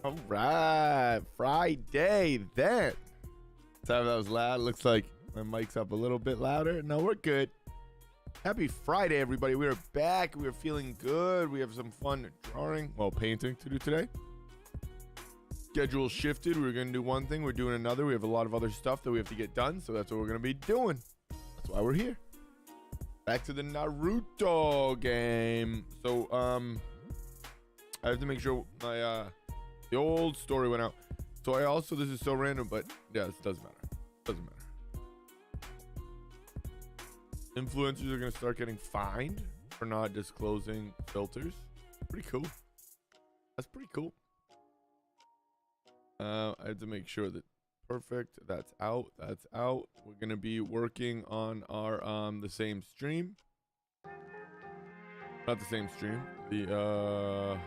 All right, Friday then. Sorry if that was loud. Looks like my mic's up a little bit louder. No, we're good. Happy Friday, everybody. We are back. We are feeling good. We have some fun drawing, well, painting to do today. Schedule shifted. We were going to do one thing. We're doing another. We have a lot of other stuff that we have to get done, so that's what we're going to be doing. That's why we're here. Back to the Naruto game. So, I have to make sure my the old story went out. So I also, this is so random, but yeah, this doesn't matter. Doesn't matter. Influencers are going to start getting fined for not disclosing filters. Pretty cool. That's pretty cool. I have to make sure that perfect. That's out. That's out. We're going to be working on our the same stream. Not the same stream. The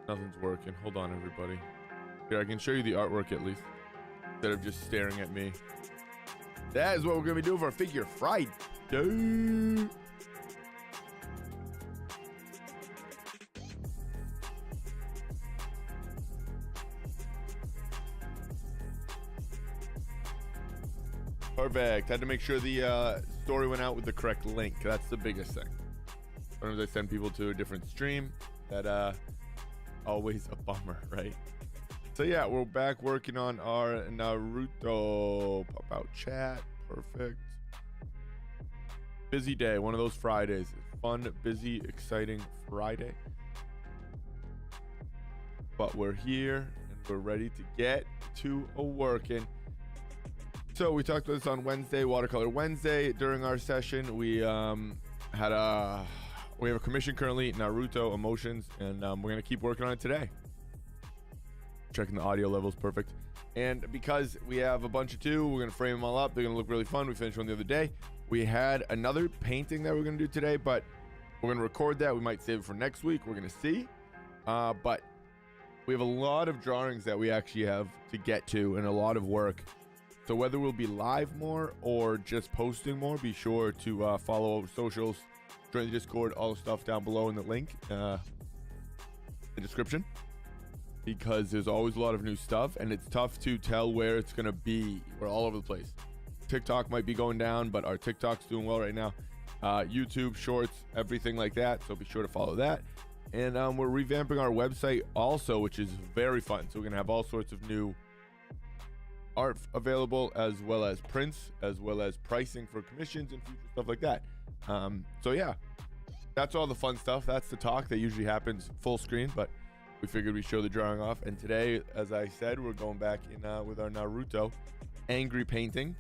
nothing's working. Hold on, everybody. Here, I can show you the artwork at least, instead of just staring at me. That is what we're going to be doing for Figure Friday. Perfect. Had to make sure the story went out with the correct link. That's the biggest thing. Sometimes I send people to a different stream. That always a bummer, right? So yeah, we're back working on our Naruto. Pop out chat. Perfect. Busy day. One of those Fridays. Fun, busy, exciting Friday. But we're here and we're ready to get to a working. So we talked about this on Wednesday, Watercolor Wednesday. During our session, we have a commission currently, Naruto Emotions, and we're gonna keep working on it today. Checking the audio levels, perfect. And because we have a bunch of two, we're gonna frame them all up. They're gonna look really fun. We finished one the other day. We had another painting that we're gonna do today, but we're gonna record that. We might save it for next week. We're gonna see. But we have a lot of drawings that we actually have to get to and a lot of work. So whether we'll be live more or just posting more, be sure to follow our socials, join the Discord, all the stuff down below in the link, the description, because there's always a lot of new stuff and it's tough to tell where it's going to be. We're all over the place. TikTok might be going down, but our TikTok's doing well right now. YouTube, Shorts, everything like that. So be sure to follow that. And we're revamping our website also, which is very fun. So we're going to have all sorts of new art available, as well as prints, as well as pricing for commissions and future stuff like that. So yeah, that's all the fun stuff. That's the talk that usually happens full screen, but we figured we'd show the drawing off. And today, as I said, we're going back in with our Naruto angry painting.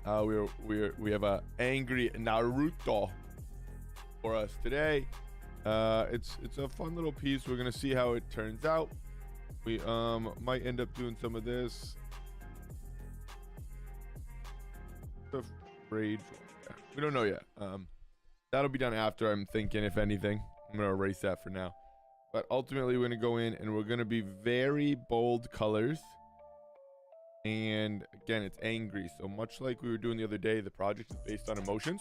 We have a angry Naruto for us today. It's a fun little piece. We're gonna see how it turns out. We might end up doing some of this. The rage. Yeah, we don't know yet. That'll be done after, I'm thinking, if anything. I'm gonna erase that for now. But ultimately we're gonna go in and we're gonna be very bold colors. And again, it's angry. So much like we were doing the other day, the project is based on emotions.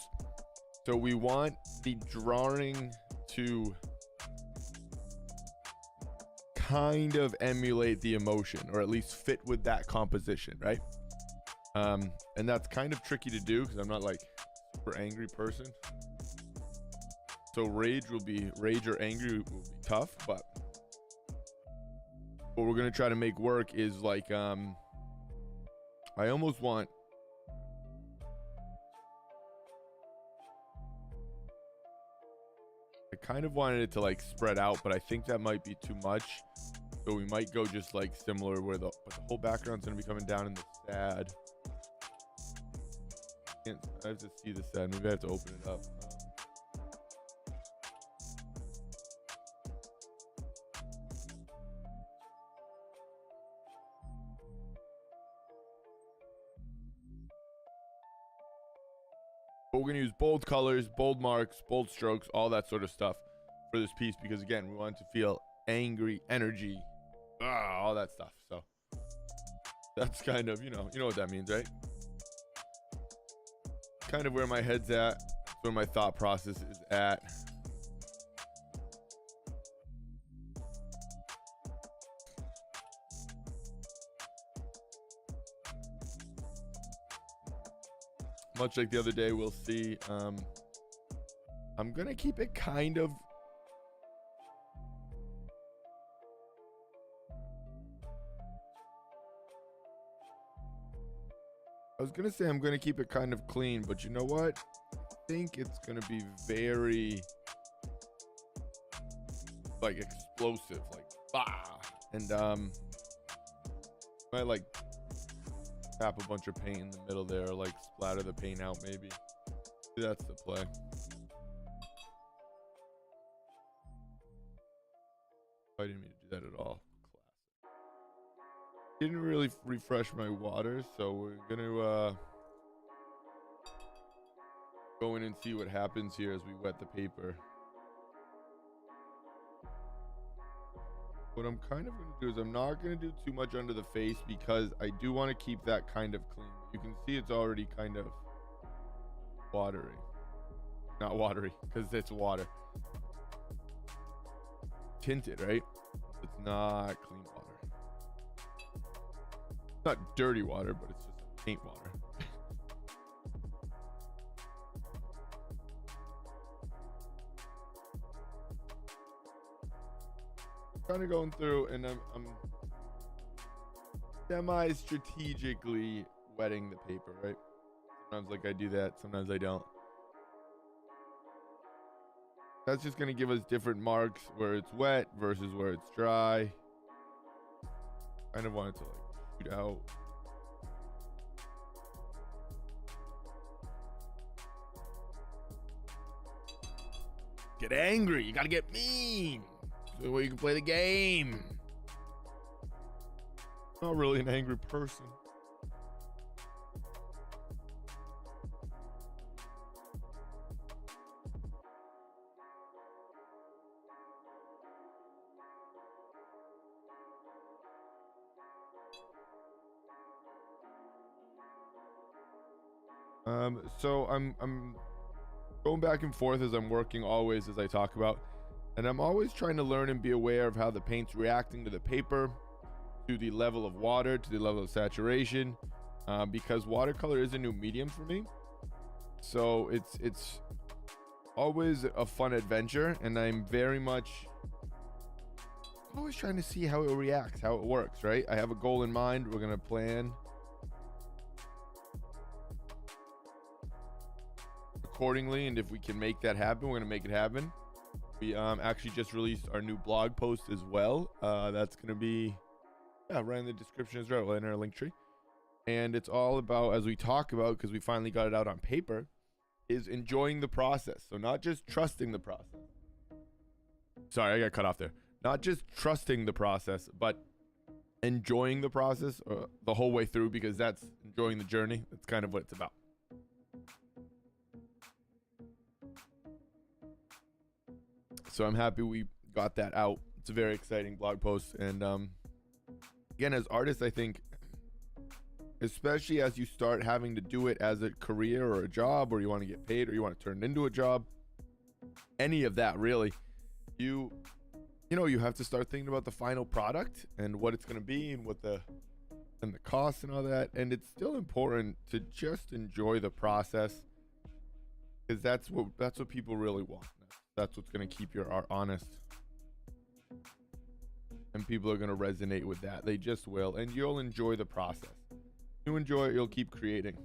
So we want the drawing to kind of emulate the emotion, or at least fit with that composition, right? And that's kind of tricky to do because I'm not like a super angry person. So rage or angry will be tough, but what we're gonna try to make work is like I almost want I kind of wanted it to like spread out, but I think that might be too much. So we might go just like similar where the whole background's gonna be coming down in the sad. I have to see the sad. Maybe I have to open it up. But we're going to use bold colors, bold marks, bold strokes, all that sort of stuff for this piece because, again, we want it to feel angry, energy, all that stuff. So that's kind of, you know what that means, right? Kind of where my head's at, where my thought process is at. much like the other day, we'll see. I'm gonna keep it kind of I was gonna say I'm gonna keep it kind of clean, but you know what? I think it's gonna be very like explosive, like bah, and might like tap a bunch of paint in the middle there, or like splatter the paint out maybe. That's the play. I didn't mean to do that at all. Didn't really refresh my water, so we're gonna go in and see what happens here as we wet the paper. What I'm kind of gonna do is I'm not gonna do too much under the face because I do want to keep that kind of clean. You can see it's already kind of watery. Not watery, because it's water. Tinted, right? It's not clean water. It's not dirty water, but it's just paint water. Kind of going through, and I'm semi-strategically wetting the paper, right? Sometimes like I do that, sometimes I don't. That's just going to give us different marks where it's wet versus where it's dry. Kind of want it to like shoot out. Get angry. You got to get mean. So the way you can play the game. Not really an angry person. So I'm going back and forth as I'm working always, as I talk about, and I'm always trying to learn and be aware of how the paint's reacting to the paper, to the level of water, to the level of saturation, because watercolor is a new medium for me. So it's always a fun adventure, and I'm very much always trying to see how it reacts, how it works, right? I have a goal in mind. We're gonna plan accordingly, and if we can make that happen, we're gonna make it happen. We actually just released our new blog post as well. That's gonna be right in the description as well, in our link tree. And it's all about, as we talk about, because we finally got it out on paper, is enjoying the process. So not just trusting the process. Sorry, I got cut off there. Not just trusting the process, but enjoying the process the whole way through, because that's enjoying the journey. That's kind of what it's about. So I'm happy we got that out. It's a very exciting blog post. And again, as artists, I think, especially as you start having to do it as a career or a job, or you want to get paid, or you want to turn it into a job, any of that really, you have to start thinking about the final product and what it's going to be, and what the cost and all that. And it's still important to just enjoy the process, because that's what people really want. That's what's going to keep your art honest, and people are going to resonate with that. They just will, and you'll enjoy the process. You enjoy it, you'll keep creating.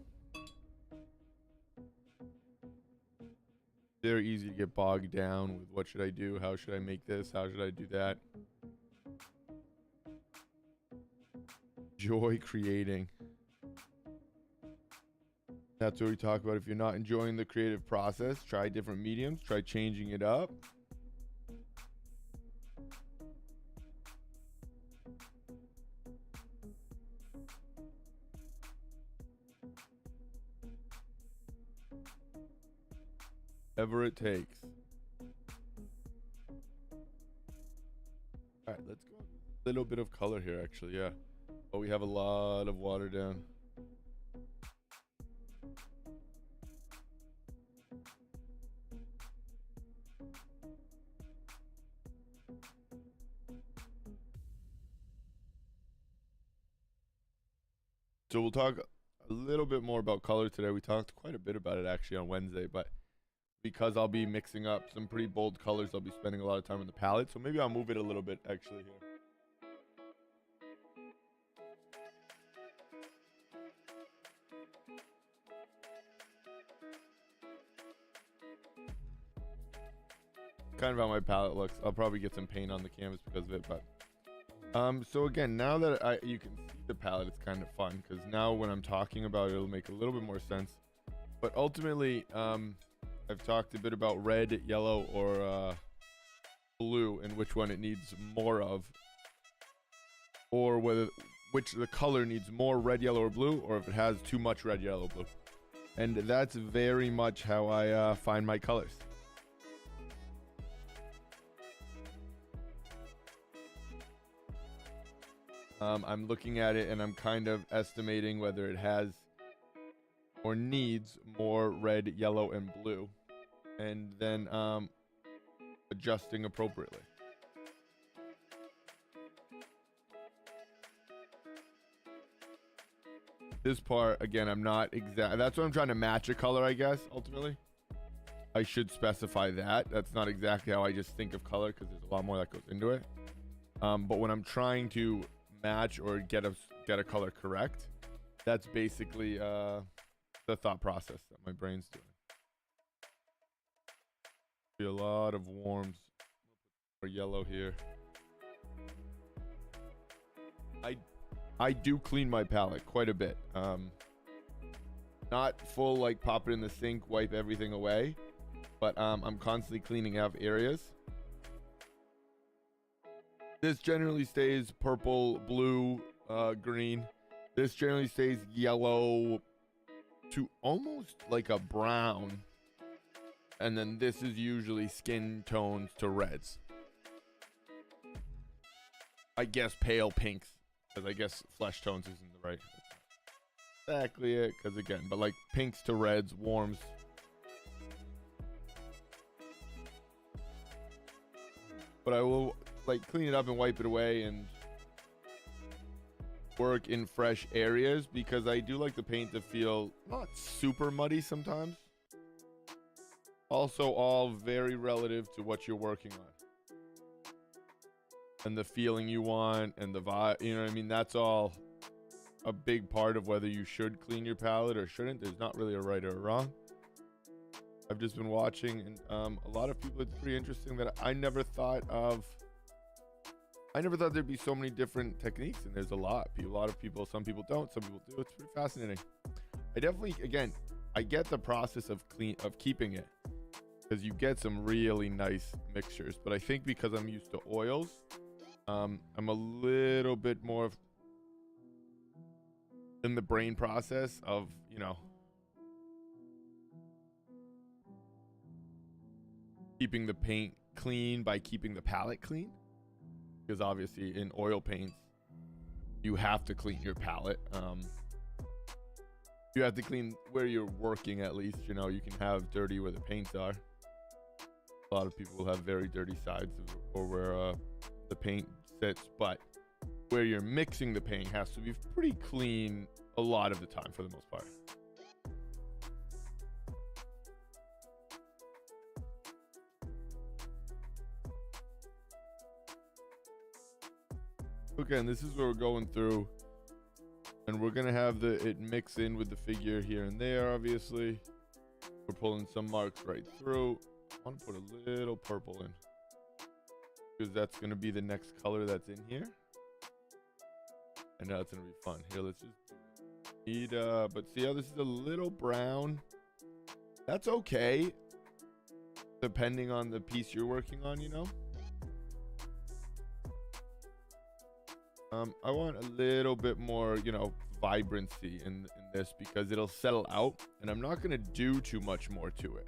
Very easy to get bogged down with what should I do, how should I make this, how should I do that. Enjoy creating. That's what we talk about. If you're not enjoying the creative process, try different mediums, try changing it up. Whatever it takes. All right, let's go. A little bit of color here, actually. Yeah. Oh, we have a lot of water down. So we'll talk a little bit more about color today. We talked quite a bit about it actually on Wednesday, but because I'll be mixing up some pretty bold colors, I'll be spending a lot of time on the palette. So maybe I'll move it a little bit actually here. Kind of how my palette looks. I'll probably get some paint on the canvas because of it, but so again, now that you can see the palette, it's kind of fun because now when I'm talking about it, it'll make a little bit more sense. But ultimately, I've talked a bit about red, yellow, or blue, and which one it needs more of, or which the color needs more red, yellow, or blue, or if it has too much red, yellow, blue. And that's very much how I find my colors. I'm looking at it and I'm kind of estimating whether it has or needs more red, yellow, and blue, and then adjusting appropriately. This part, again, I'm not exact. That's what I'm trying to match a color, I guess, ultimately. I should specify that. That's not exactly how I just think of color because there's a lot more that goes into it. But when I'm trying to match or get a color correct, that's basically the thought process that my brain's doing. Be a lot of warms or yellow here. I do clean my palette quite a bit. Not full like pop it in the sink, wipe everything away, but I'm constantly cleaning out areas. This generally stays purple, blue, green. This generally stays yellow to almost like a brown. And then this is usually skin tones to reds. I guess pale pinks, because I guess flesh tones isn't the right. Exactly it, because again, but like pinks to reds, warms. But I will like clean it up and wipe it away and work in fresh areas because I do like the paint to feel not super muddy sometimes. Also all very relative to what you're working on and the feeling you want and the vibe, you know what I mean? That's all a big part of whether you should clean your palette or shouldn't. There's not really a right or a wrong. I've just been watching and a lot of people, it's pretty interesting that I never thought there'd be so many different techniques, and there's a lot of people, some people don't, some people do. It's pretty fascinating. I definitely, again, I get the process of keeping it because you get some really nice mixtures, but I think because I'm used to oils, I'm a little bit more in the brain process of, you know, keeping the paint clean by keeping the palette clean. Because obviously in oil paints, you have to clean your palette. You have to clean where you're working at least. You know, you can have dirty where the paints are. A lot of people will have very dirty sides or where the paint sits. But where you're mixing the paint has to be pretty clean a lot of the time for the most part. Okay, and this is where we're going through, and we're gonna have it mix in with the figure here and there. Obviously, we're pulling some marks right through. I want to put a little purple in because that's gonna be the next color that's in here. I know it's gonna be fun. Here, let's just but see how this is a little brown. That's okay, depending on the piece you're working on, you know. I want a little bit more, you know, vibrancy in this because it'll settle out and I'm not going to do too much more to it.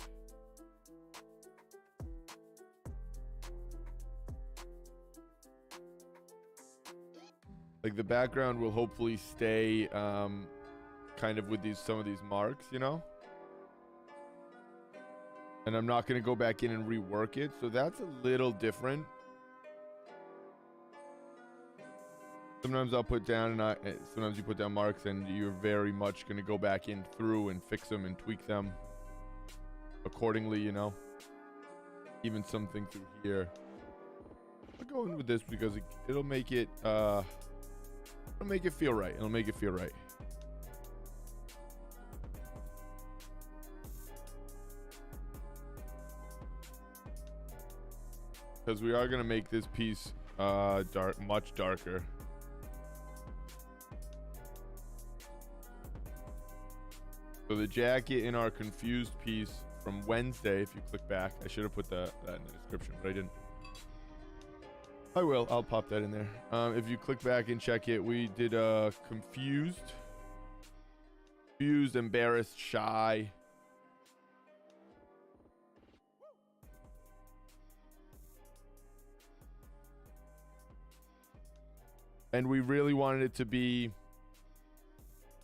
Like the background will hopefully stay kind of with some of these marks, you know? And I'm not going to go back in and rework it. So that's a little different. Sometimes I'll put down, and sometimes you put down marks, and you're very much going to go back in through and fix them and tweak them accordingly, you know. Even something through here. I'll go in with this because it'll make it feel right. It'll make it feel right. Because we are going to make this piece much darker. So the jacket in our confused piece from Wednesday, if you click back, I should have put that in the description, but I didn't. I will. I'll pop that in there. If you click back and check it, we did confused, embarrassed, shy. And we really wanted it to be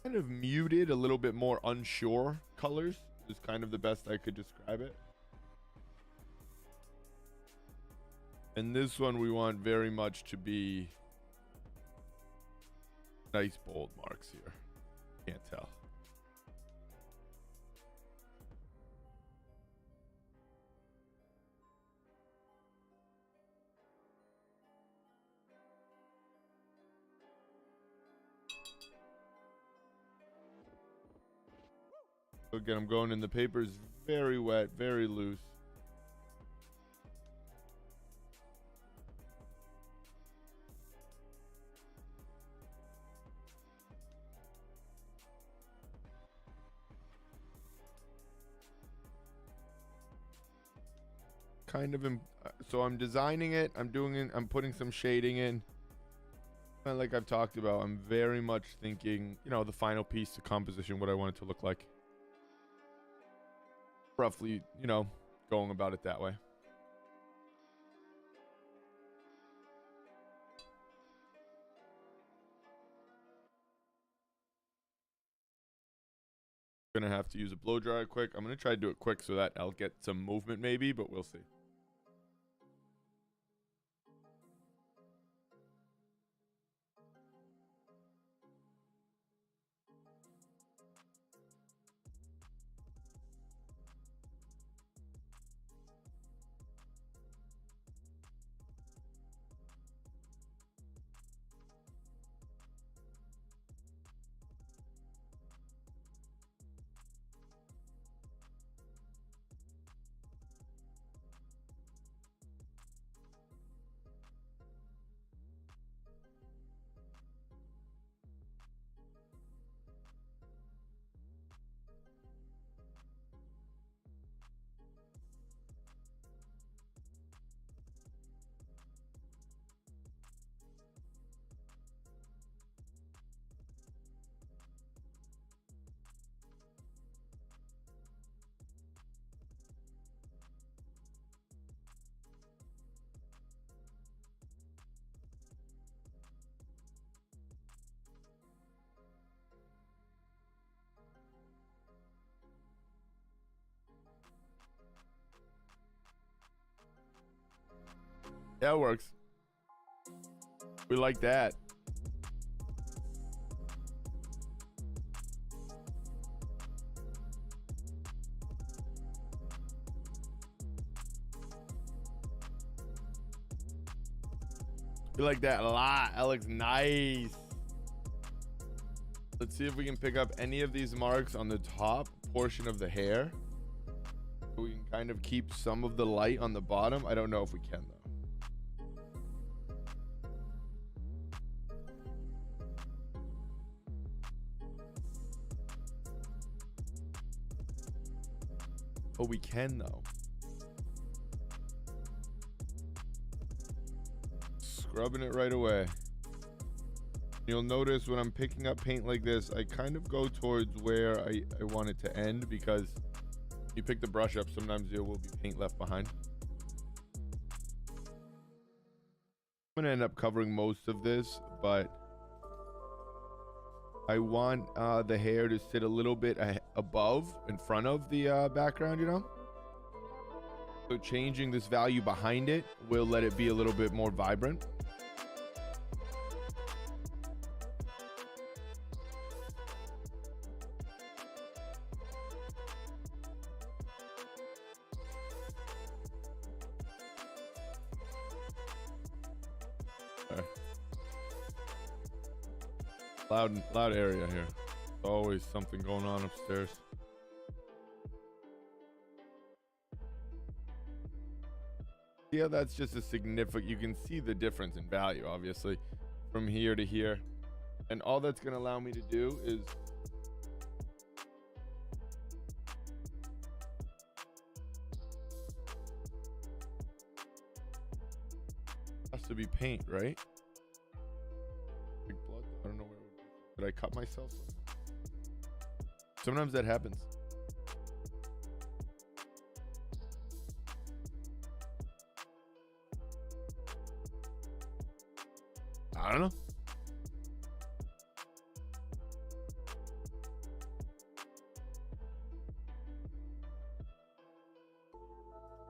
kind of muted, a little bit more unsure colors is kind of the best I could describe it. And this one we want very much to be nice bold marks here. Can't tell. Again, I'm going in, the paper is very wet, very loose. Kind of, so I'm designing it, I'm putting some shading in. And like I've talked about, I'm very much thinking, you know, the final piece, the composition, what I want it to look like. Roughly, you know, going about it that way. Gonna have to use a blow dryer quick. I'm gonna try to do it quick so that I'll get some movement maybe, but we'll see. That works. We like that. We like that a lot. That looks nice. Let's see if we can pick up any of these marks on the top portion of the hair. We can kind of keep some of the light on the bottom. I don't know if we can though. Oh, we can though. Scrubbing it right away. You'll notice when I'm picking up paint like this, I kind of go towards where I want it to end, because you pick the brush up, sometimes there will be paint left behind. I'm gonna end up covering most of this, but I want the hair to sit a little bit above, in front of the background, you know? So changing this value behind it will let it be a little bit more vibrant. Loud area here. Always something going on upstairs. Yeah, that's just a significant, you can see the difference in value, obviously, from here to here. And all that's going to allow me to do is has to be paint, right? Big blood. I don't know where it would be. Did I cut myself? Sometimes that happens. I don't know.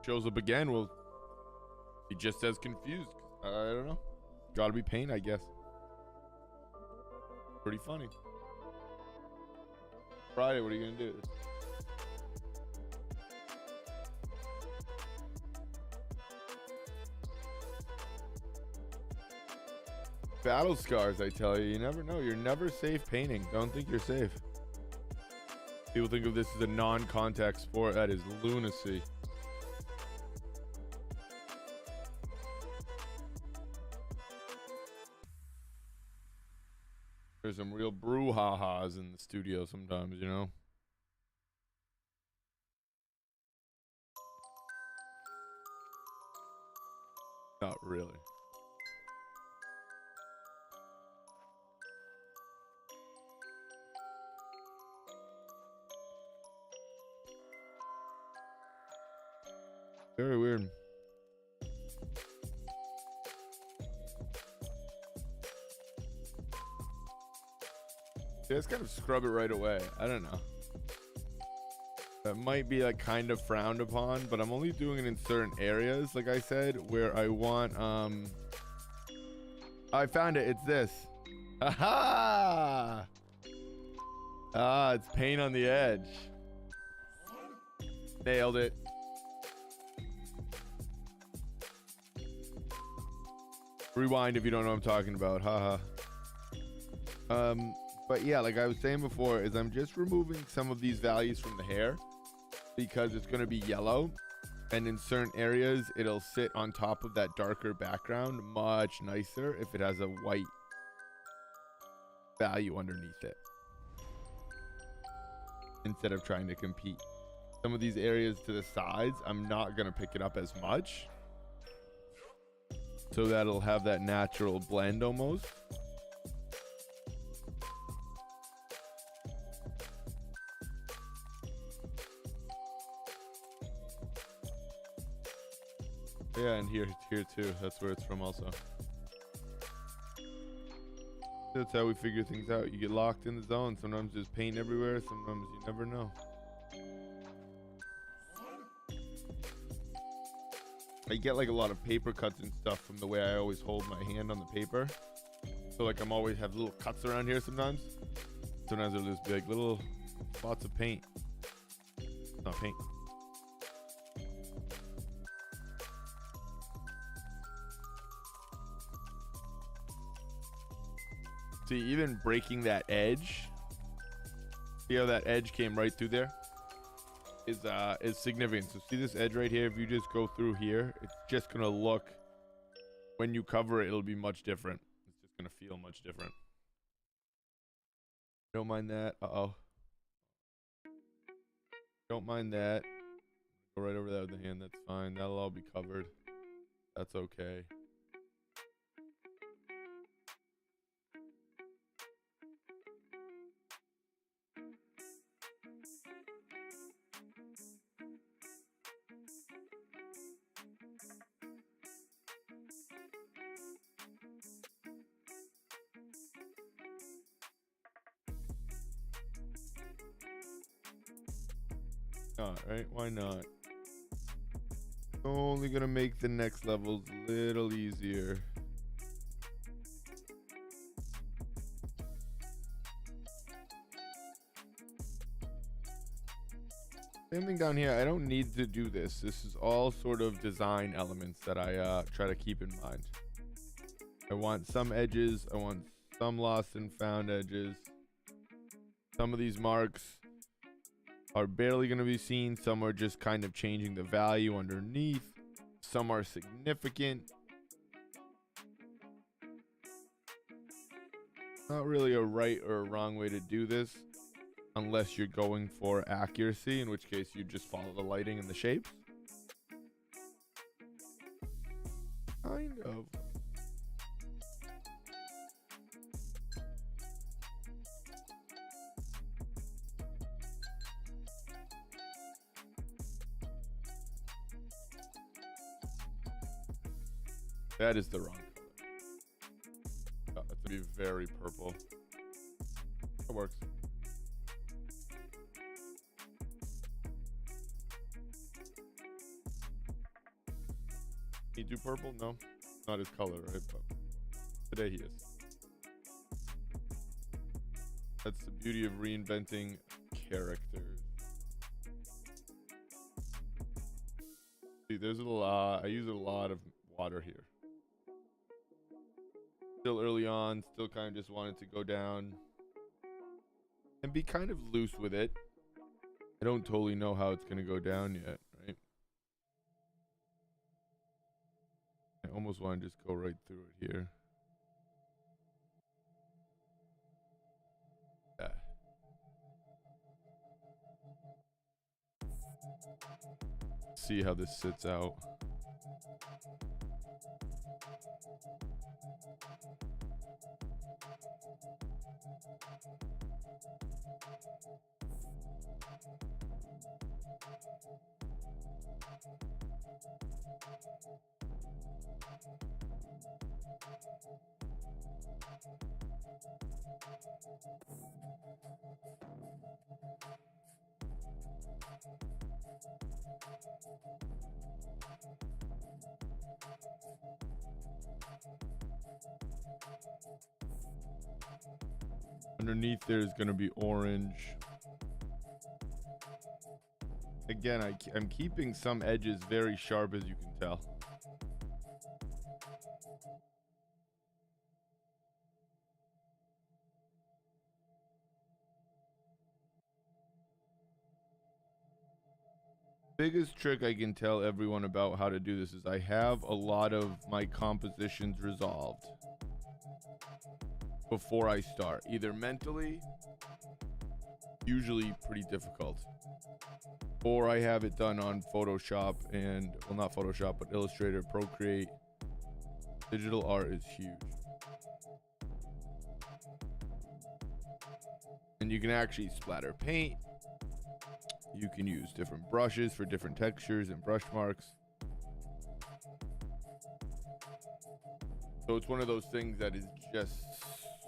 Shows up again. Well, he just as confused. I don't know. Gotta be pain, I guess. Pretty funny. Friday, what are you gonna do? Battle scars, I tell you. You never know. You're never safe painting. Don't think you're safe. People think of this as a non-contact sport. That is lunacy. There's some real brouhahas in the studio sometimes, you know? Not really. Very weird. Yeah, let's kind of scrub it right away. I don't know. That might be like kind of frowned upon, but I'm only doing it in certain areas, like I said, where I want I found it. It's this. Aha! Ah, it's paint on the edge. Nailed it. Rewind if you don't know what I'm talking about. Haha. But yeah, like I was saying before, is I'm just removing some of these values from the hair because it's going to be yellow, and in certain areas it'll sit on top of that darker background much nicer if it has a white value underneath it instead of trying to compete. Some of these areas to the sides, I'm not going to pick it up as much, so that'll have that natural blend almost. Yeah, and here too. That's where it's from also. That's how we figure things out. You get locked in the zone. Sometimes there's paint everywhere. Sometimes you never know. I get like a lot of paper cuts and stuff from the way I always hold my hand on the paper. So like I'm always have little cuts around here sometimes. Sometimes there'll just be like little spots of paint. Not paint. See, even breaking that edge, see how that edge came right through there, is significant. So see this edge right here, if you just go through here, it's just gonna look, when you cover it, it'll be much different. It's just gonna feel much different. Don't mind that. Don't mind that. Go right over that with the hand. That's fine. That'll all be covered. That's okay. Right? Why not? Only gonna make the next levels a little easier. Same thing down here. I don't need to do this. This is all sort of design elements that I try to keep in mind. I want some edges. I want some lost and found edges. Some of these marks are barely going to be seen. Some are just kind of changing the value underneath. Some are significant. Not really a right or a wrong way to do this, unless you're going for accuracy, in which case you just follow the lighting and the shapes. Kind of. That is the wrong color. Oh, that's gonna be very purple. That works. He do purple? No, not his color, right? But today he is. That's the beauty of reinventing characters. See, there's a lot. I use a lot of water here. Still early on, still kind of just wanted to go down and be kind of loose with it. I don't totally know how it's going to go down yet, right? I almost want to just go right through it here. Yeah. See how this sits out. Underneath there's going to be orange. Again, I'm keeping some edges very sharp, as you can tell. Biggest trick I can tell everyone about how to do this is I have a lot of my compositions resolved before I start, either mentally, usually pretty difficult, or I have it done on Photoshop and, well, not Photoshop, but Illustrator, Procreate. Digital art is huge. And you can actually splatter paint. You can use different brushes for different textures and brush marks. So it's one of those things that is just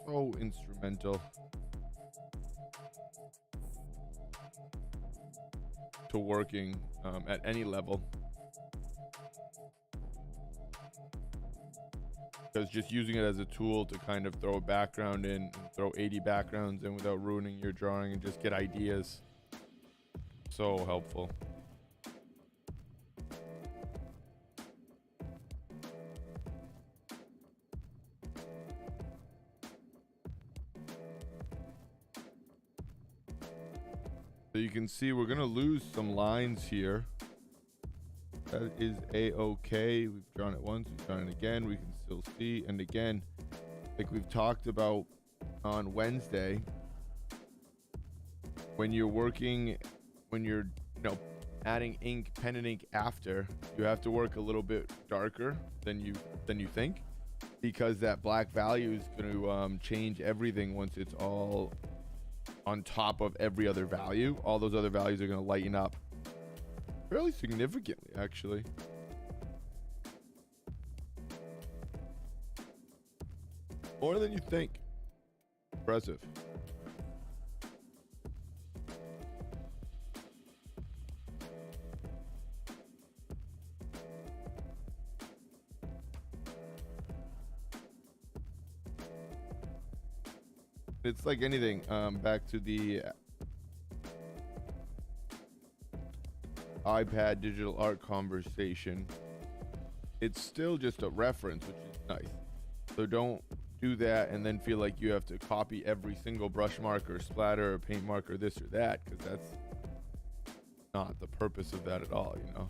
so instrumental to working at any level. Because just using it as a tool to kind of throw a background in and throw 80 backgrounds in without ruining your drawing and just get ideas. So helpful. So you can see we're going to lose some lines here. That is a-okay. We've drawn it once, we've drawn it again. We can still see. And again, like we've talked about on Wednesday, when you're working, when you're, adding ink, pen and ink after, you have to work a little bit darker than you think, because that black value is going to change everything once it's all on top of every other value. All those other values are going to lighten up fairly significantly, actually. More than you think. Impressive. It's like anything, back to the iPad digital art conversation. It's still just a reference, which is nice. So don't do that and then feel like you have to copy every single brush mark or splatter or paint mark or this or that, because that's not the purpose of that at all, you know.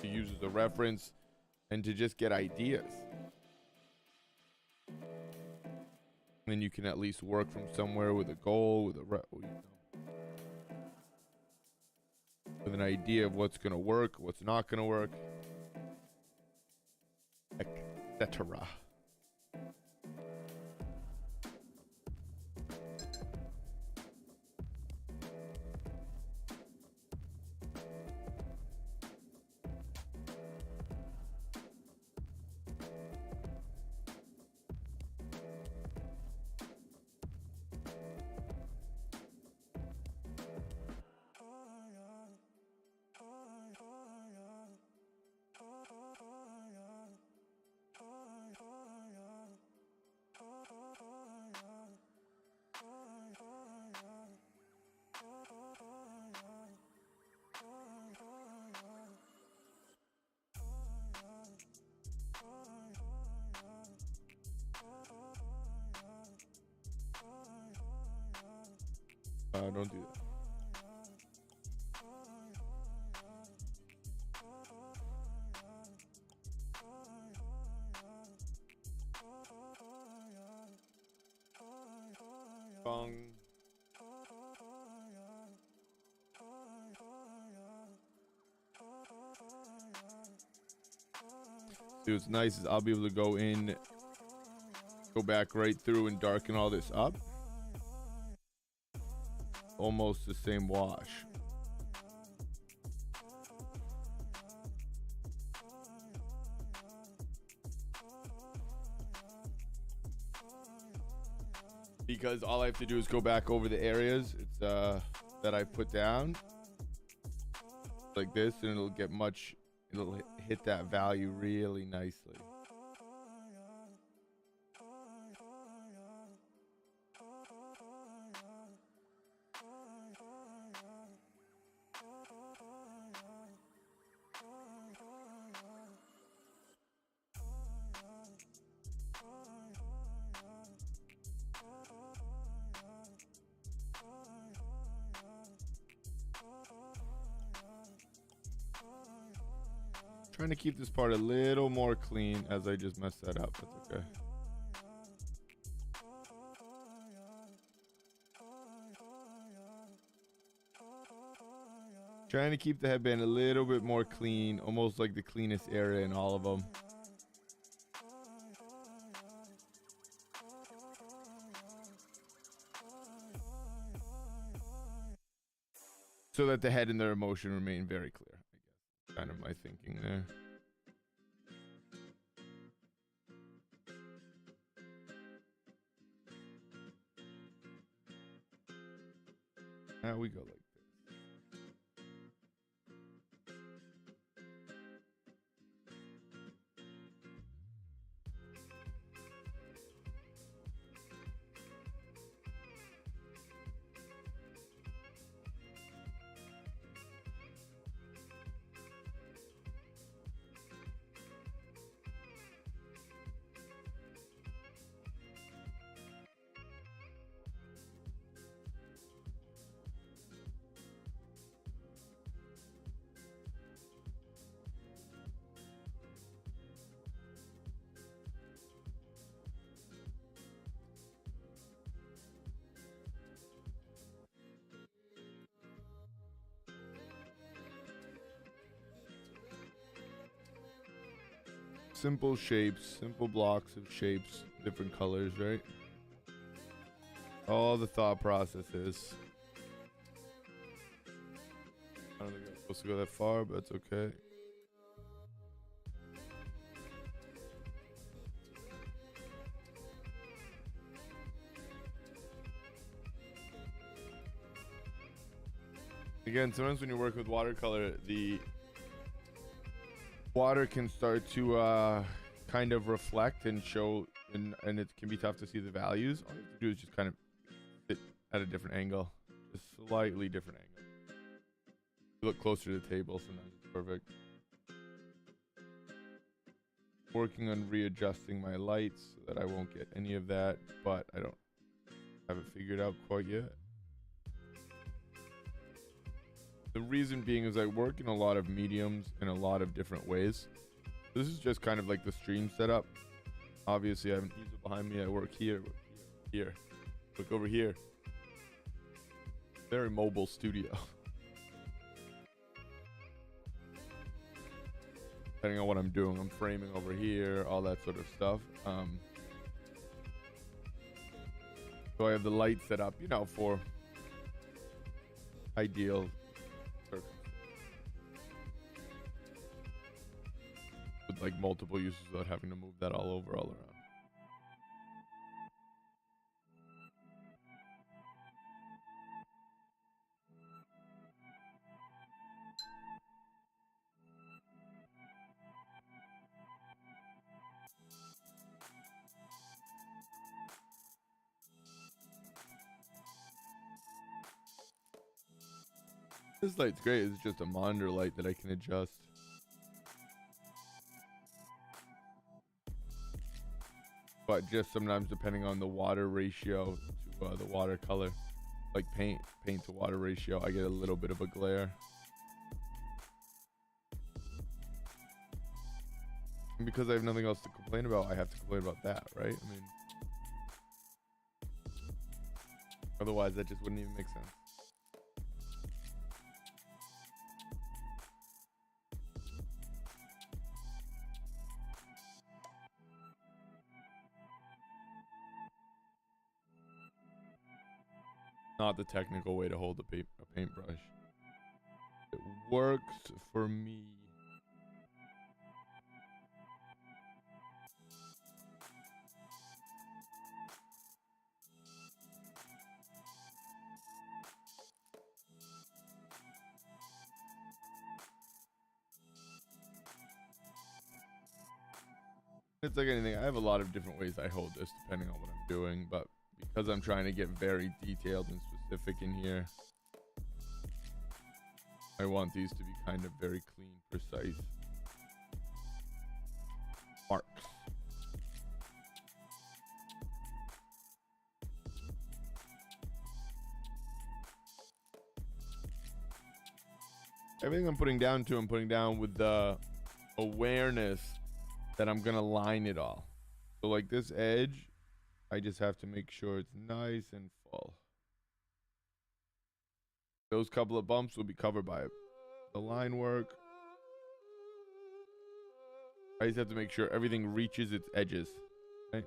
To use as a reference and to just get ideas. And you can at least work from somewhere with a goal, with a with an idea of what's going to work, what's not going to work, etc. Don't do that. Bong. See, what's nice is I'll be able to go in, go back right through and darken all this up. Almost the same wash. Because all I have to do is go back over the areas that I put down like this, and it'll hit that value really nicely. Trying to keep this part a little more clean as I just messed that up. That's okay. Trying to keep the headband a little bit more clean, almost like the cleanest area in all of them. So that the head and their emotion remain very clear, I guess. Kind of my thinking there. Now we go like this. Simple shapes, simple blocks of shapes, different colors, right? All the thought processes. I don't think I'm supposed to go that far, but it's okay. Again, sometimes when you work with watercolor, the water can start to kind of reflect and show, and it can be tough to see the values. All you have to do is just kind of sit at a different angle, just slightly different angle. You look closer to the table, sometimes it's perfect. Working on readjusting my lights so that I won't get any of that, but I don't have it figured out quite yet. The reason being is I work in a lot of mediums in a lot of different ways. This is just kind of like the stream setup. Obviously, I have an easel behind me. I work here, here. Look over here. Very mobile studio. Depending on what I'm doing, I'm framing over here, all that sort of stuff. So I have the light set up, you know, for ideal circumstances. With like multiple uses without having to move that all over, all around. This light's great. It's just a monitor light that I can adjust. But just sometimes depending on the water ratio to the watercolor, like paint to water ratio, I get a little bit of a glare. And because I have nothing else to complain about, I have to complain about that, right? I mean, otherwise that just wouldn't even make sense. Not the technical way to hold a paintbrush. It works for me. It's like anything. I have a lot of different ways I hold this depending on what I'm doing, but because I'm trying to get very detailed and specific in here, I want these to be kind of very clean, precise marks. Everything I'm putting down to, I'm putting down with the awareness that I'm gonna line it all. So like this edge, I just have to make sure it's nice and full. Those couple of bumps will be covered by the line work. I just have to make sure everything reaches its edges. Okay?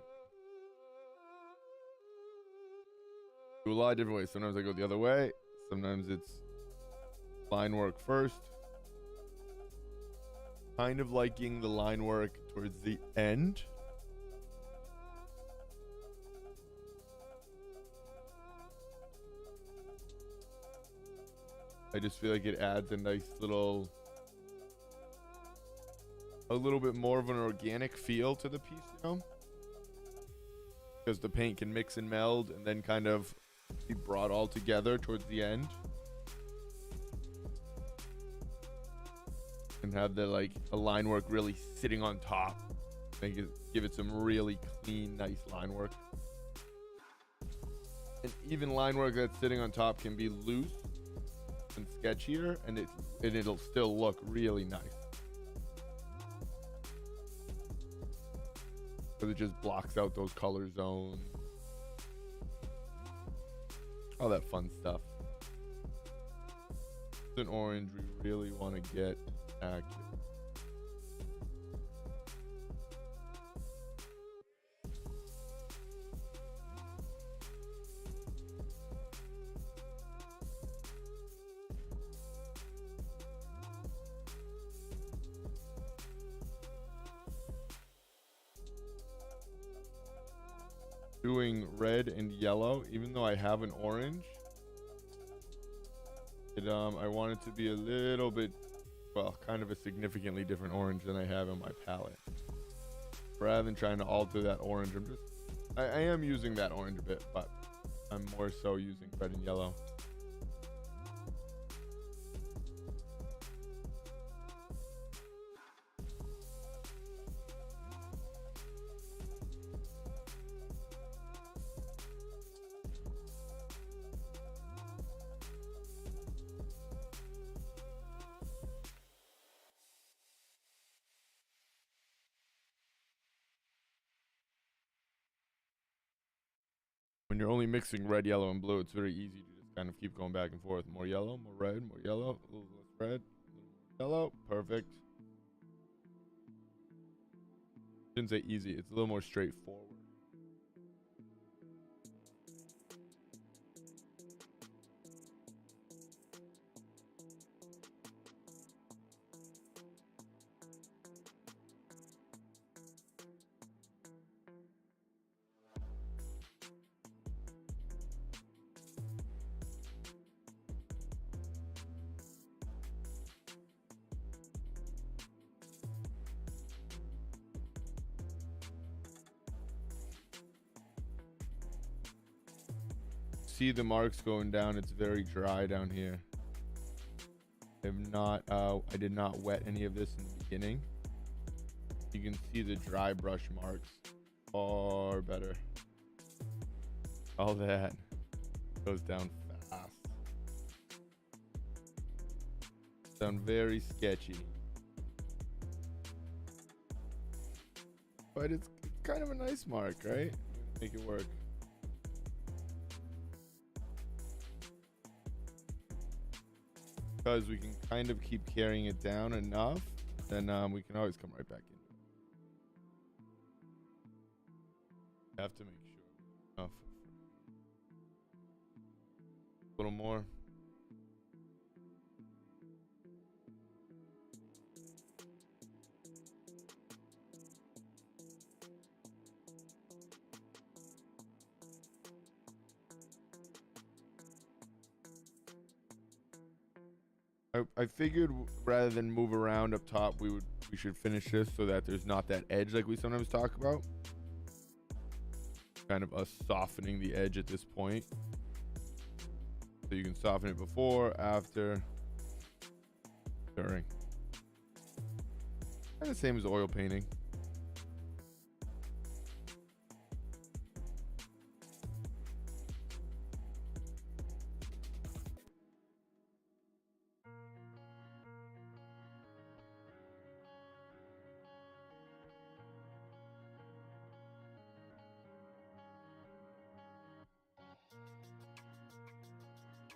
Do a lot of different ways. Sometimes I go the other way. Sometimes it's line work first. Kind of liking the line work towards the end. I just feel like it adds a nice little, a little bit more of an organic feel to the piece, you know? Because the paint can mix and meld and then kind of be brought all together towards the end. And have the like a line work really sitting on top. Make it, give it some really clean, nice line work. And even line work that's sitting on top can be loose and sketchier, and it'll still look really nice. Because it just blocks out those color zones. All that fun stuff. It's an orange we really want to get accurate. Doing red and yellow, even though I have an orange, I want it to be a little bit, well, kind of a significantly different orange than I have in my palette. Rather than trying to alter that orange, I am using that orange a bit, but I'm more so using red and yellow. when you're only mixing red, yellow, and blue, it's very easy to just kind of keep going back and forth. More yellow, more red, more yellow, a little less red, a little more yellow. Perfect. Shouldn't say easy. It's a little more straightforward. See the marks going down. It's very dry down here. I did not wet any of this in the beginning. You can see the dry brush marks far better. All that goes down fast. Sound very sketchy. But it's kind of a nice mark, right? Make it work. Because we can kind of keep carrying it down enough, then we can always come right back in. Have to make sure enough. A little more. I figured rather than move around up top, we should finish this so that there's not that edge like we sometimes talk about. Kind of us softening the edge at this point. So you can soften it before, after, during. Kind of the same as oil painting.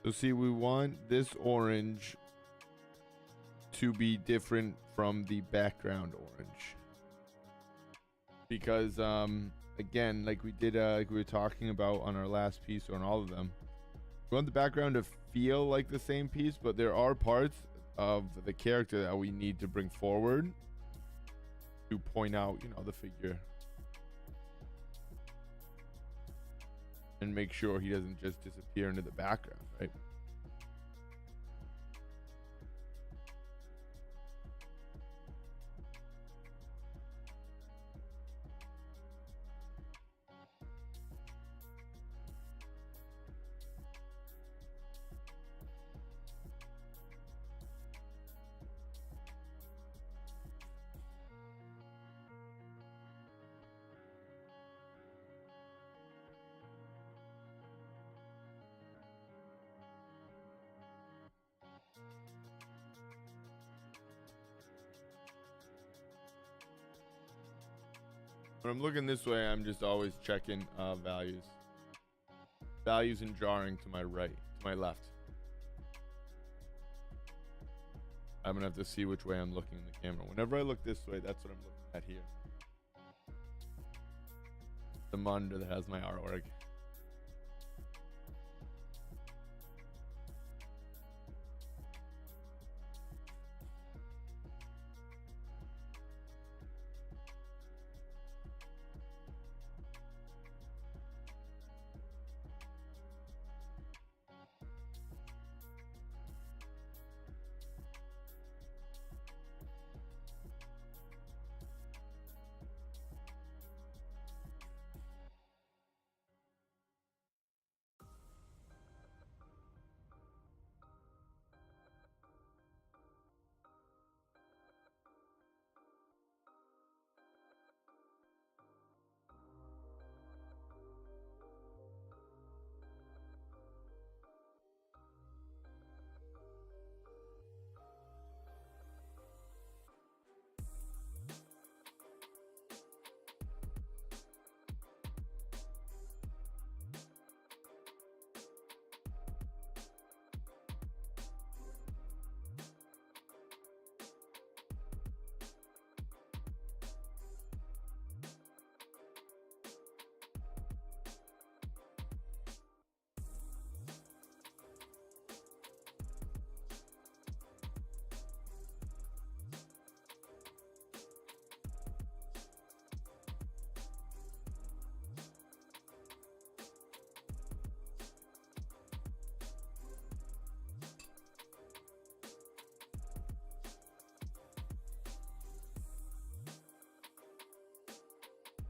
So see, we want this orange to be different from the background orange. Because, again, like we did, like we were talking about on our last piece or on all of them, we want the background to feel like the same piece, but there are parts of the character that we need to bring forward to point out, you know, the figure. And make sure he doesn't just disappear into the background, right? When I'm looking this way, I'm just always checking values. Values and drawing to my right, to my left. I'm gonna have to see which way I'm looking in the camera. Whenever I look this way, that's what I'm looking at here. The monitor that has my artwork.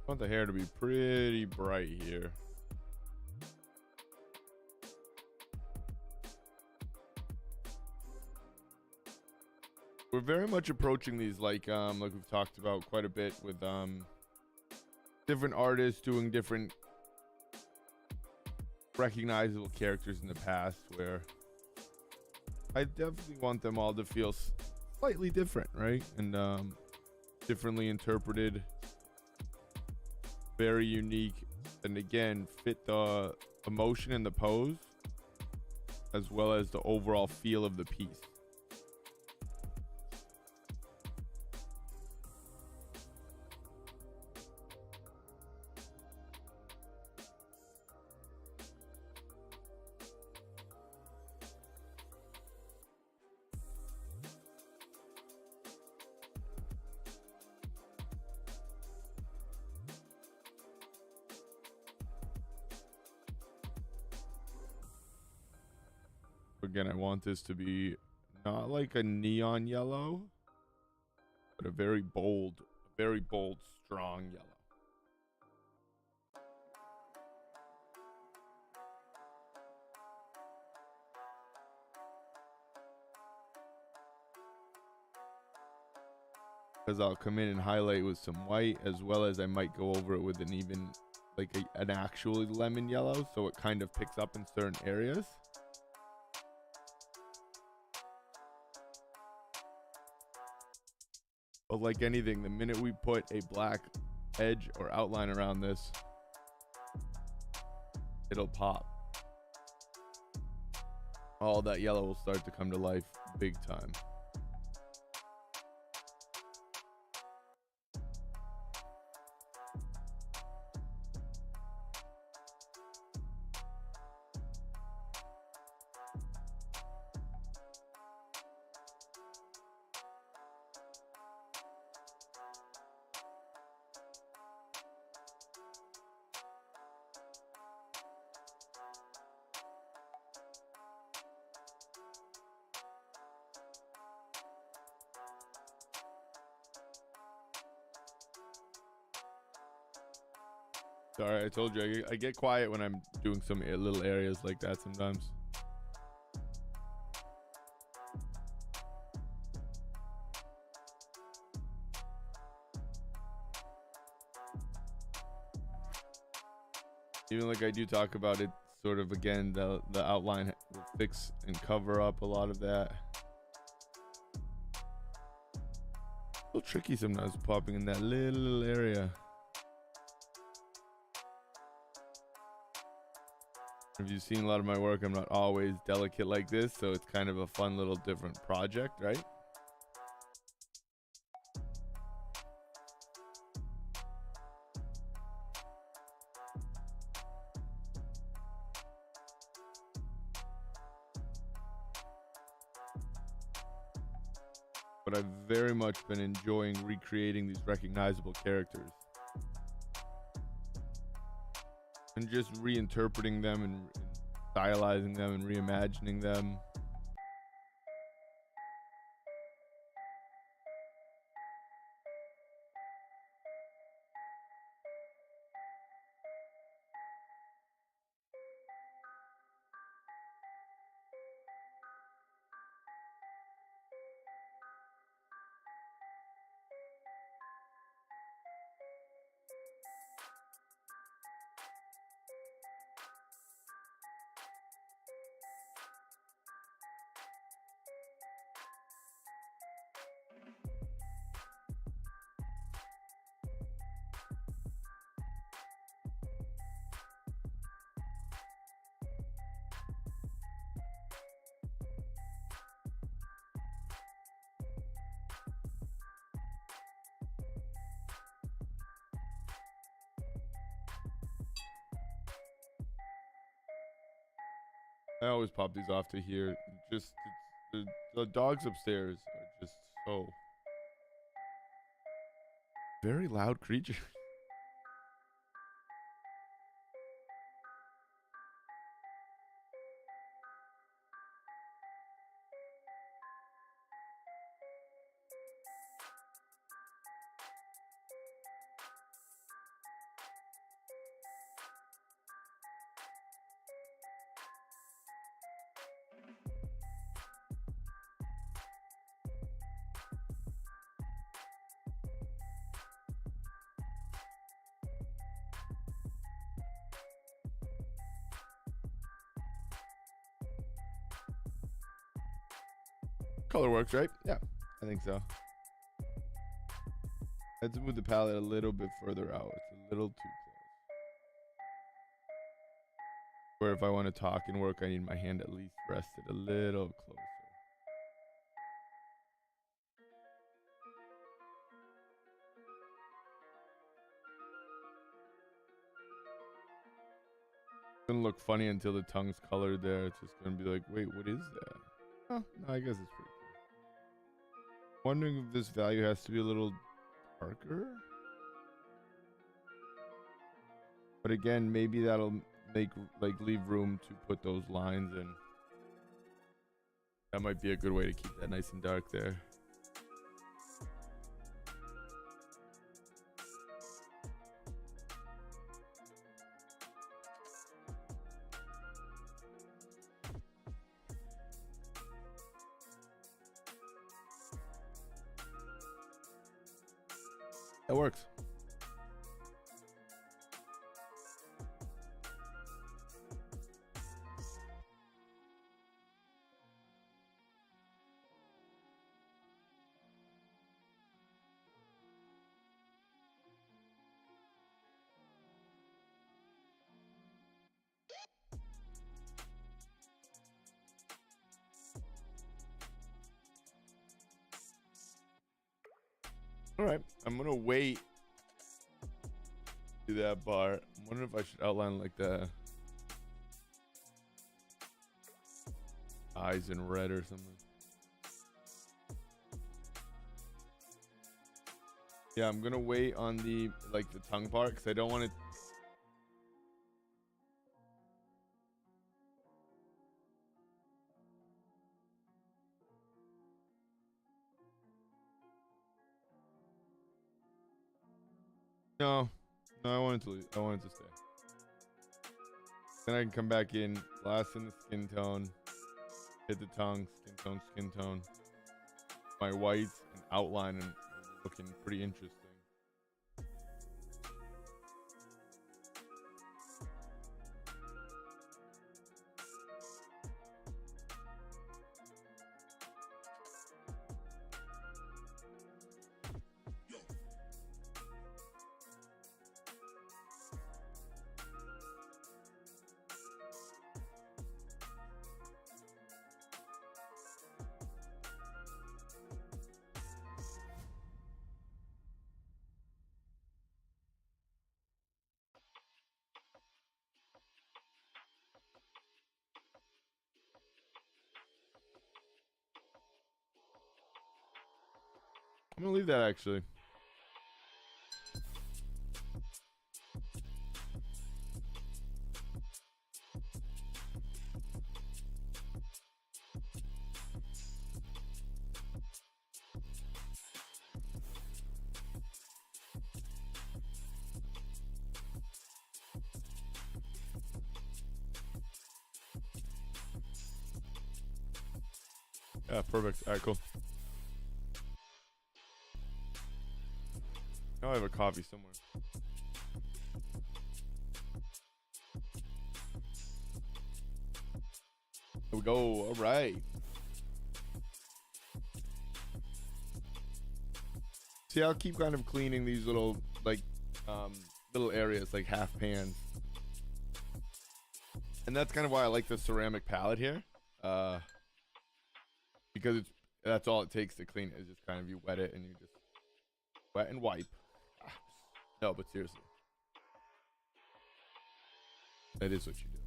I want the hair to be pretty bright here. We're very much approaching these like we've talked about quite a bit with different artists doing different recognizable characters in the past, where I definitely want them all to feel slightly different, right? And differently interpreted, very unique, and again fit the emotion and the pose as well as the overall feel of the piece. Again, I want this to be not like a neon yellow, but a very bold, strong yellow. Because I'll come in and highlight with some white, as well as I might go over it with an even, like an actual lemon yellow, so it kind of picks up in certain areas. But like anything, the minute we put a black edge or outline around this, it'll pop. All that yellow will start to come to life big time. Sorry, I told you I get quiet when I'm doing some little areas like that sometimes. Even like I do talk about it, sort of again, the outline will fix and cover up a lot of that. A little tricky sometimes popping in that little area. If you've seen a lot of my work, I'm not always delicate like this, so it's kind of a fun little different project, right? But I've very much been enjoying recreating these recognizable characters. And just reinterpreting them and stylizing them and reimagining them. I always pop these off to here. Just the dogs upstairs are just so very loud creatures. Color works, right? Yeah, I think so. I have to move the palette a little bit further out. It's a little too close. Where if I want to talk and work, I need my hand at least rested a little closer. It's gonna look funny until the tongue's colored there. It's just gonna be like, wait, what is that? Oh, no, I guess it's pretty cool. Wondering if this value has to be a little darker. But again, maybe that'll make leave room to put those lines in. That might be a good way to keep that nice and dark there. That works. All right, I'm gonna wait to that bar. I'm wondering if I should outline like the eyes in red or something. Yeah, I'm gonna wait on the tongue part because I don't want to. No, no, I wanted to leave. I wanted to stay. Then I can come back in, last in the skin tone, hit the tongue, skin tone, my whites and outline, and looking pretty interesting. I'm gonna leave that actually. Yeah, perfect. All right, cool. Now I have a coffee somewhere. There we go. All right. See, I'll keep kind of cleaning these little little areas like half pans, and that's kind of why I like the ceramic palette here, because that's all it takes to clean it. Is just kind of you wet it and you just wet and wipe. No, but seriously, that is what you do.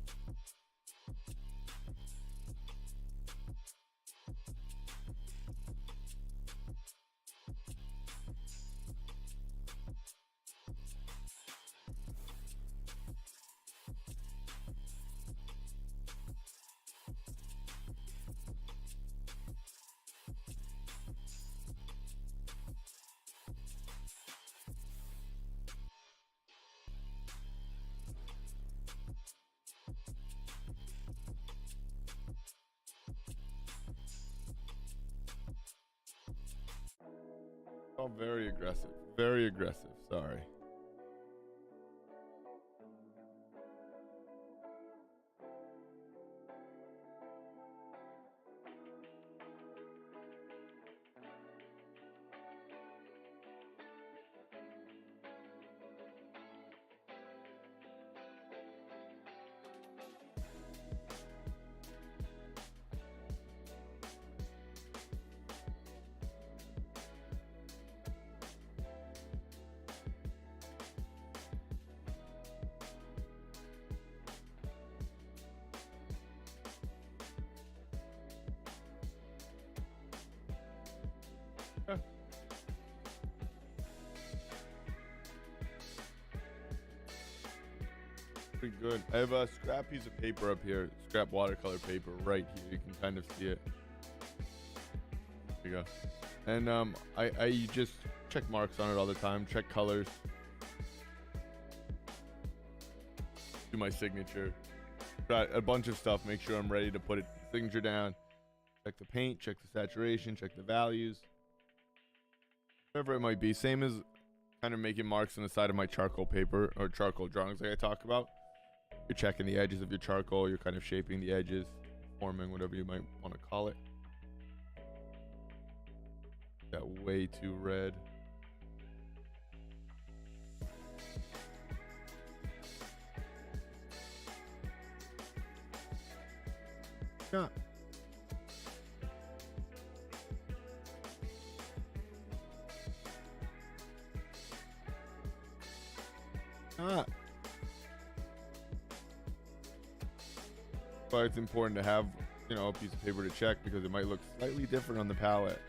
Oh, very aggressive. Very aggressive. Sorry. Pretty good. I have a scrap piece of paper up here, scrap watercolor paper right here. You can kind of see it. There you go. And I just check marks on it all the time, check colors, do my signature, got a bunch of stuff, make sure I'm ready to put it signature down, check the paint, check the saturation, check the values, whatever it might be. Same as kind of making marks on the side of my charcoal paper or charcoal drawings like I talk about. You're checking the edges of your charcoal, you're kind of shaping the edges, forming, whatever you might want to call it. Got way too red. Yeah. But it's important to have, you know, a piece of paper to check because it might look slightly different on the palette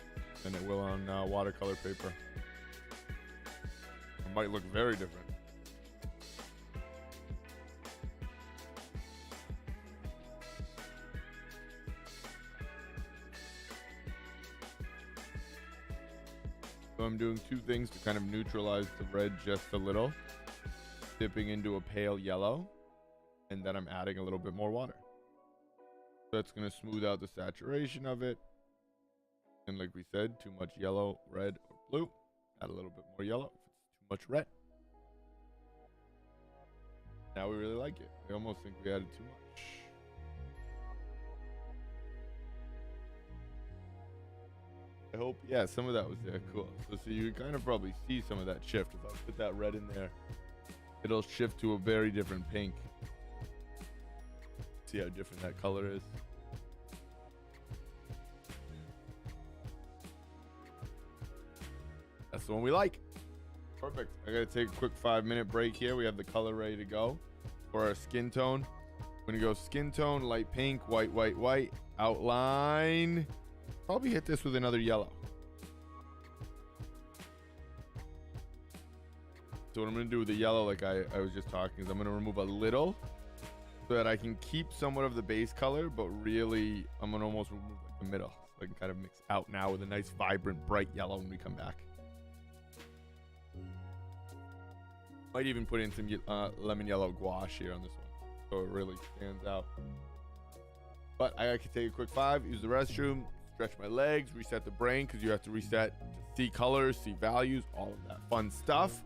than it will on watercolor paper. It might look very different. So I'm doing two things to kind of neutralize the red just a little. Dipping into a pale yellow, and then I'm adding a little bit more water. That's going to smooth out the saturation of it. And like we said, too much yellow, red, or blue. Add a little bit more yellow if it's too much red. Now we really like it. We almost think we added too much. I hope, yeah, some of that was there. Cool. So you kind of probably see some of that shift. If I put that red in there, it'll shift to a very different pink. See how different that color is. That's the one we like. Perfect. I gotta take a quick 5-minute break here. We have the color ready to go for our skin tone. We're gonna go skin tone, light pink, white, white, white, outline. Probably hit this with another yellow. So what I'm going to do with the yellow, like I was just talking, is I'm going to remove a little so that I can keep somewhat of the base color, but really I'm going to almost remove like the middle so I can kind of mix out now with a nice, vibrant, bright yellow when we come back. Might even put in some lemon yellow gouache here on this one so it really stands out. But I could take a quick 5, use the restroom, stretch my legs, reset the brain because you have to reset to see colors, see values, all of that fun stuff.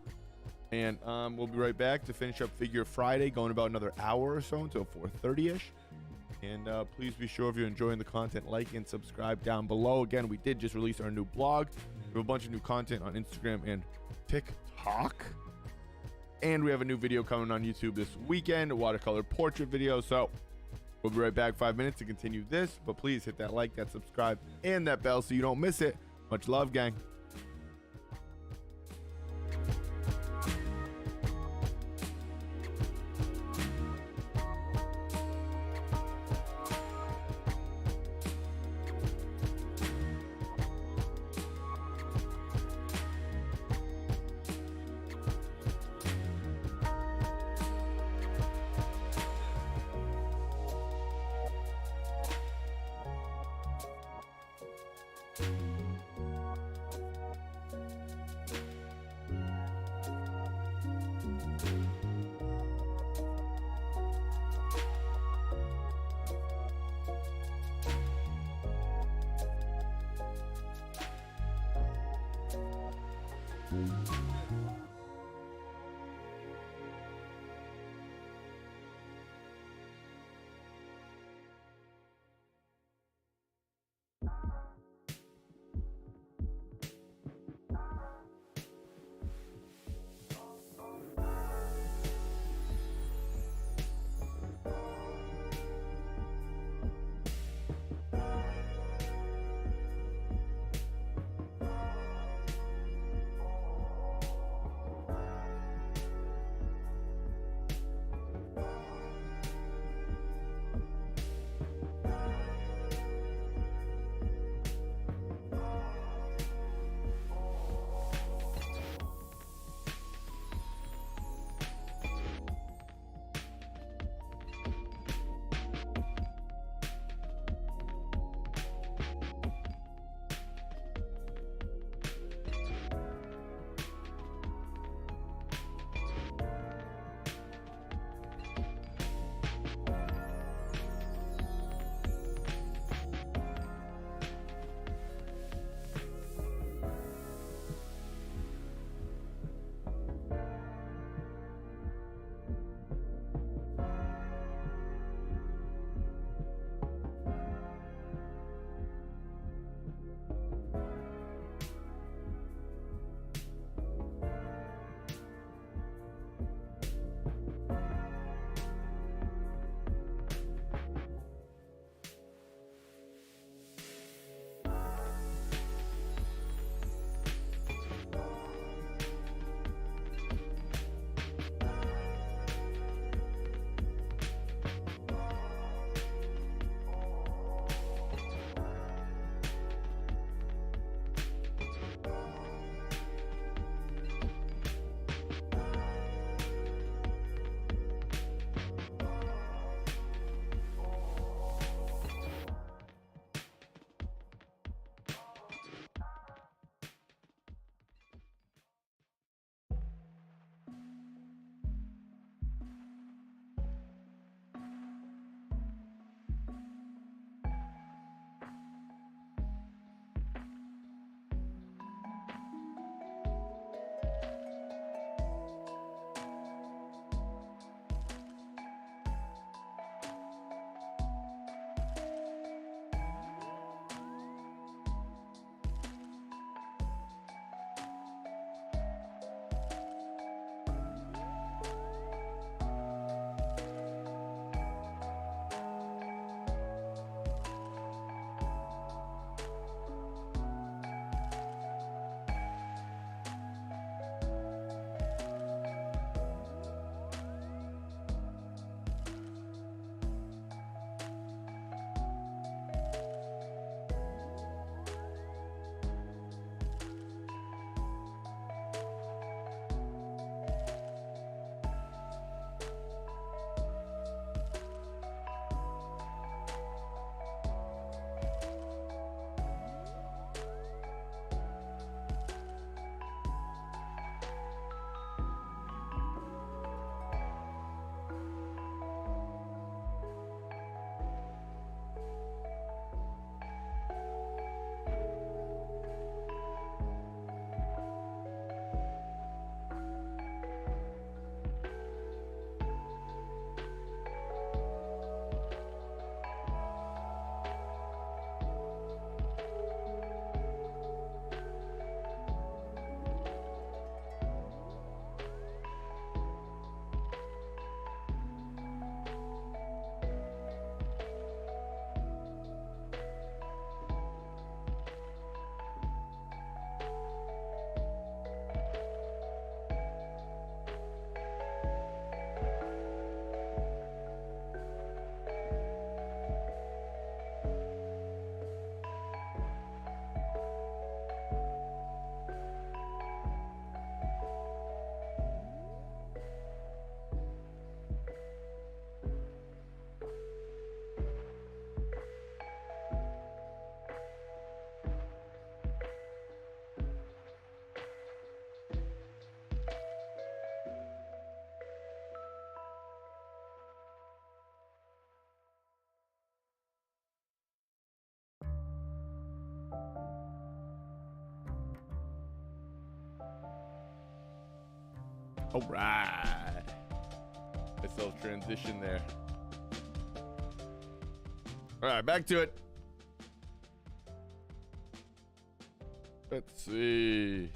And we'll be right back to finish up Figure Friday, going about another hour or so until 4:30ish. And please be sure if you're enjoying the content, like and subscribe down below. Again, we did just release our new blog. We have a bunch of new content on Instagram and TikTok. And we have a new video coming on YouTube this weekend, a watercolor portrait video. So we'll be right back 5 minutes to continue this. But please hit that like, that subscribe, and that bell so you don't miss it. Much love, gang. All right. Nice little transition there. All right, back to it. Let's see.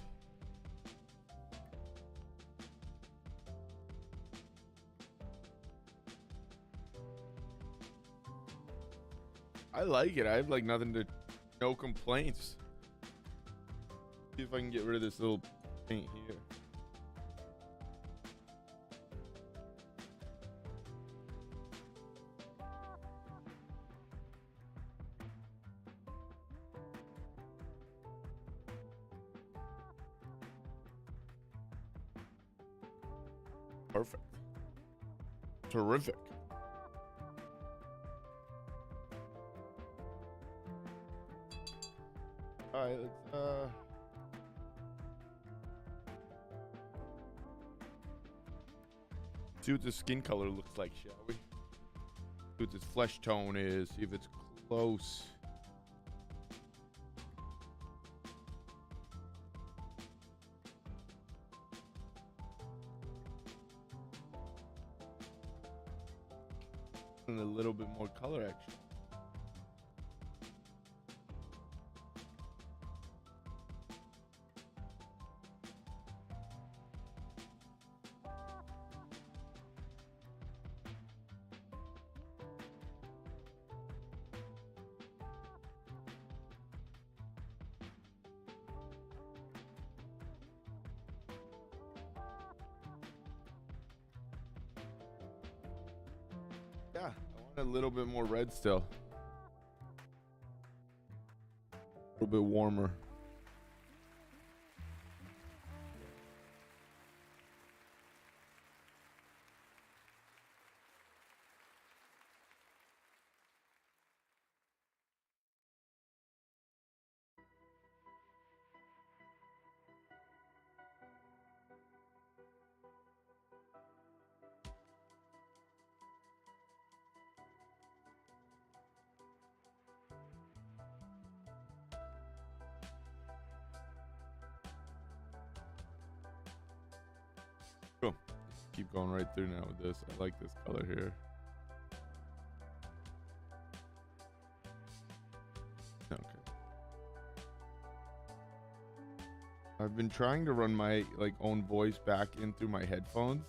I like it. I have like no complaints. See if I can get rid of this little paint here. Perfect. Terrific. All right, let's see what the skin color looks like, shall we? See what this flesh tone is. See if it's close. And a little bit more color, actually. Yeah, I want a little bit more red still. A little bit warmer. Cool. Keep going right through now with this. I like this color here. Okay. I've been trying to run my own voice back in through my headphones.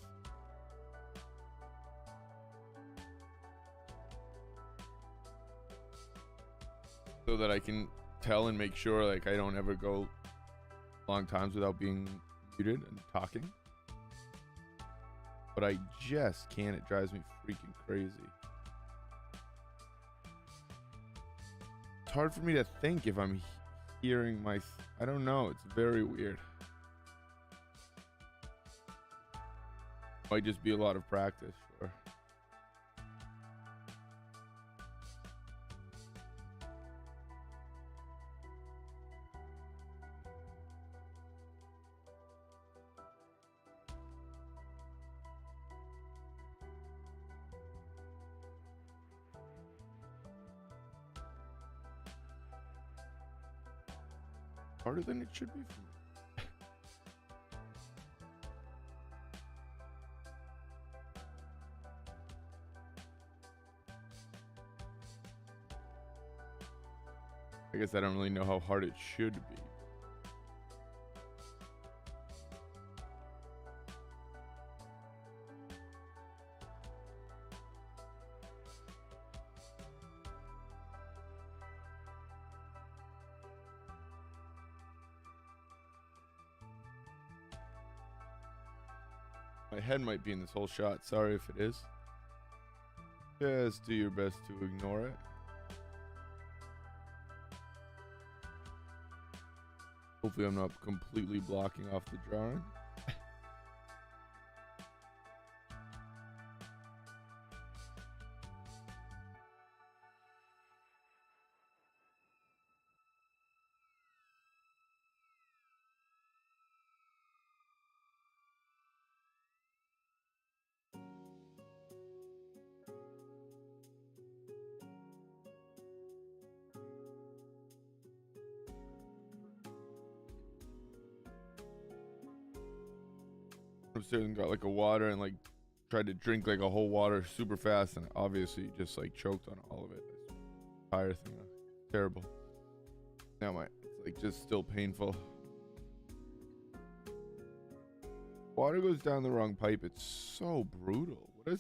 So that I can tell and make sure I don't ever go long times without being muted and talking. But I just can't. It drives me freaking crazy. It's hard for me to think if I'm hearing my... I don't know. It's very weird. Might just be a lot of practice, sure. Harder than it should be for me. I guess I don't really know how hard it should be. My head might be in this whole shot. Sorry if it is. Just do your best to ignore it. Hopefully I'm not completely blocking off the drawing. upstairs and got like a water and like tried to drink like a whole water super fast and obviously just like choked on all of it. Entire thing, terrible. Now it's like just still painful. Water goes down the wrong pipe. It's so brutal. What a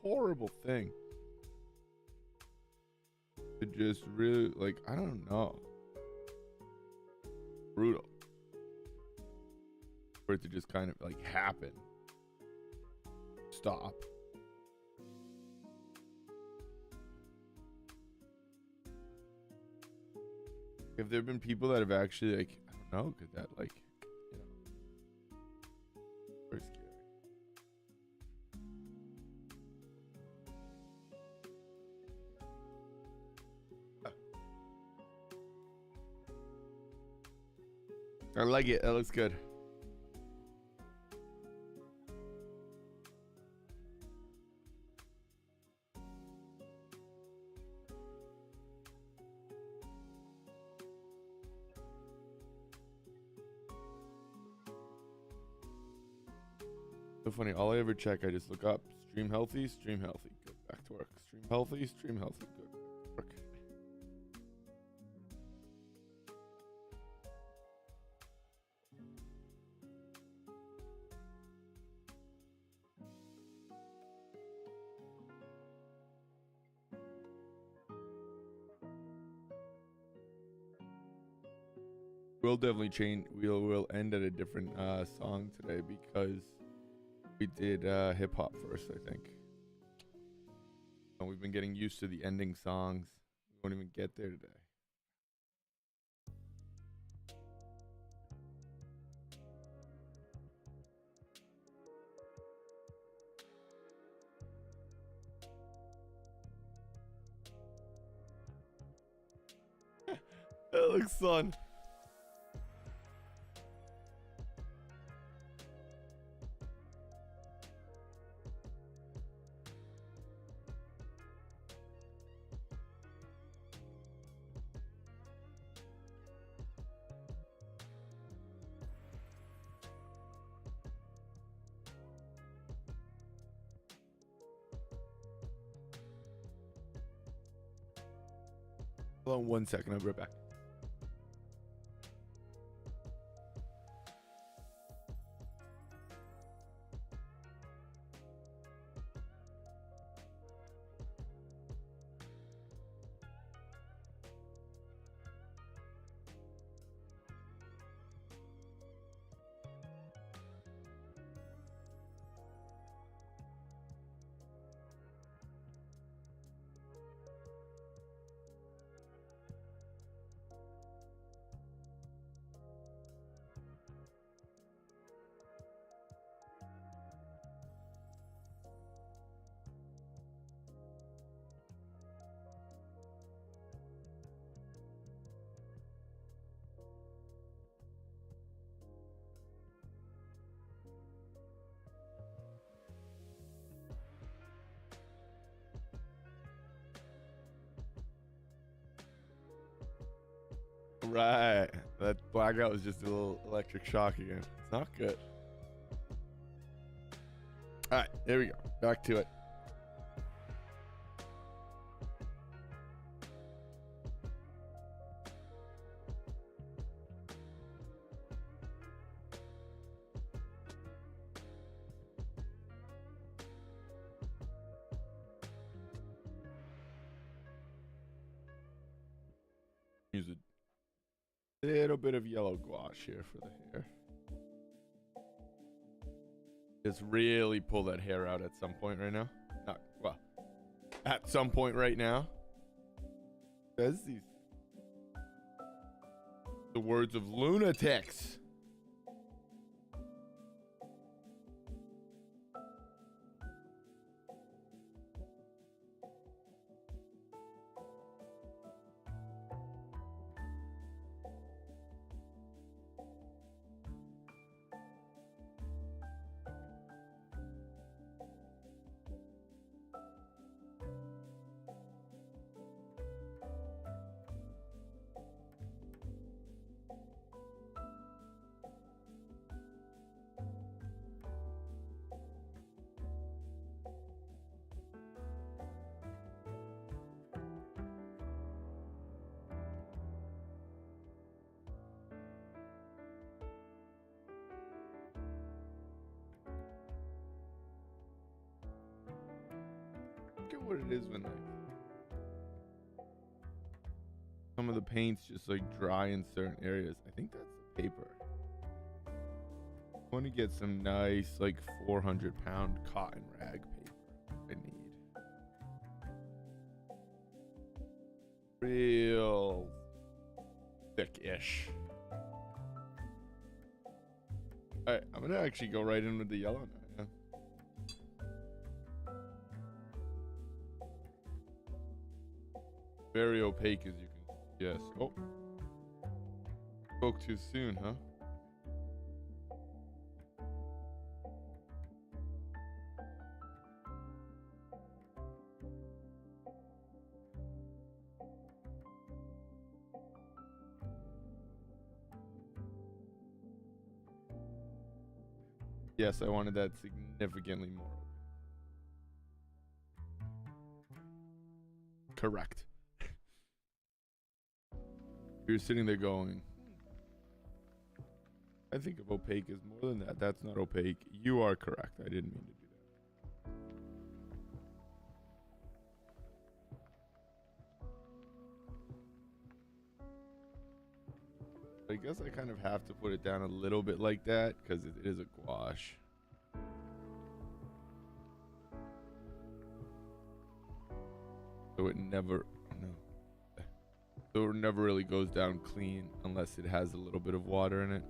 horrible thing. It just really, like, I don't know. Brutal. For it to just kind of like happen. Stop. Have there been people that have actually, like, I don't know, could that, like, you know, very scary. I like it. That looks good. So funny. All I ever check, I just look up. Stream healthy, stream healthy. Good. Back to work. Stream healthy, stream healthy. Good. Work. We'll definitely change. We'll end at a different song today because we did hip hop first, I think. And we've been getting used to the ending songs. We won't even get there today. That looks fun. Hold on 1 second, I'll be right back. Right. That blackout was just a little electric shock again. It's not good. All right, there we go. Back to it. Use a little bit of yellow gouache here for the hair. Just really pull that hair out at some point right now. Not well. At some point right now. Says these. The words of lunatics. what it is when like some of the paint's just like dry in certain areas. I think that's the paper. I want to get some nice like 400-pound cotton rag paper. I need real thick-ish. All right, I'm gonna actually go right in with the yellow now. Yeah. Very opaque, as you can. Yes. Oh, spoke too soon, huh? Yes, I wanted that significantly more. Correct. You're sitting there going, I think of opaque as more than that. That's not opaque. You are correct. I didn't mean to do that. I guess I kind of have to put it down a little bit like that because it is a gouache. So it never really goes down clean unless it has a little bit of water in it.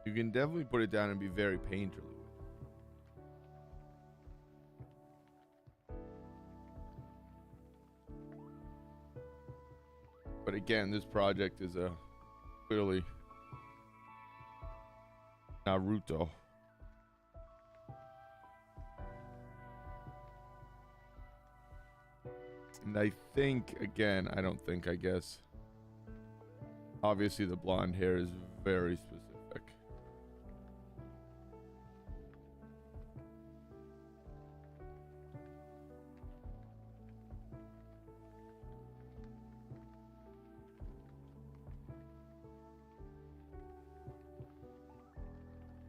You can definitely put it down and be very painterly. But again, this project is a clearly Naruto. And I think, again, I don't think, I guess. Obviously, the blonde hair is very specific.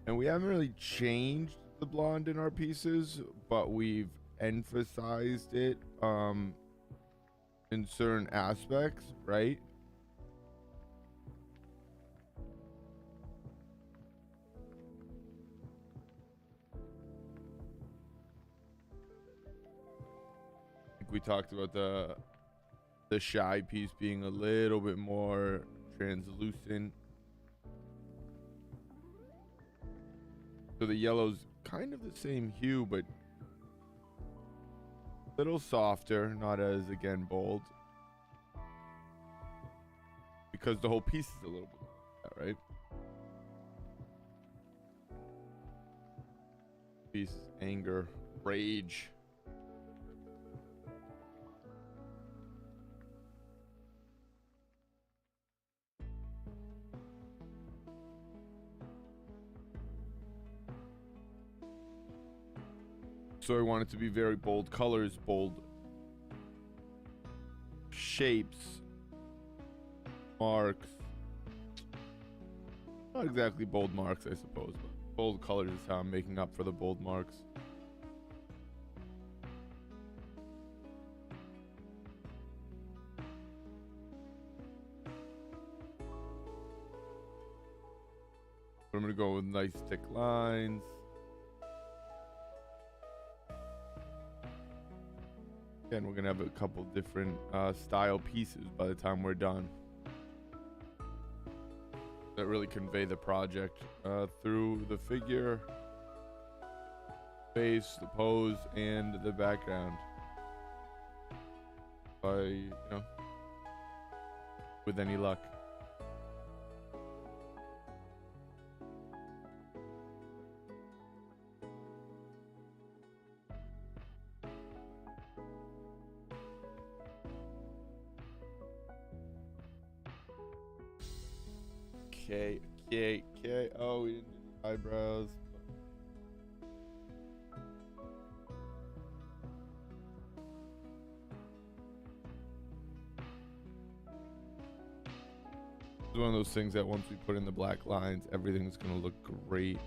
And we haven't really changed the blonde in our pieces, but we've emphasized it in certain aspects, right? We talked about the shy piece being a little bit more translucent. So the yellow's kind of the same hue, but a little softer, not as, again, bold. Because the whole piece is a little bit like that, right? Peace, anger, rage. So I want it to be very bold colors, bold shapes, marks. Not exactly bold marks, I suppose, but bold colors is how I'm making up for the bold marks. But I'm going to go with nice thick lines. And we're going to have a couple different style pieces by the time we're done that really convey the project through the figure, face, the pose, and the background. With any luck. Okay. Oh, we didn't do the eyebrows. It's one of those things that once we put in the black lines, everything's going to look great.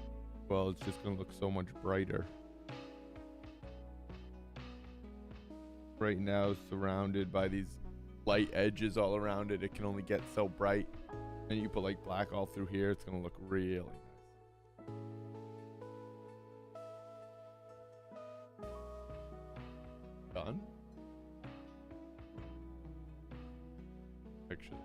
Well, it's just going to look so much brighter. Right now, surrounded by these light edges all around it, it can only get so bright. And you put like black all through here, it's going to look really nice. Done? Actually.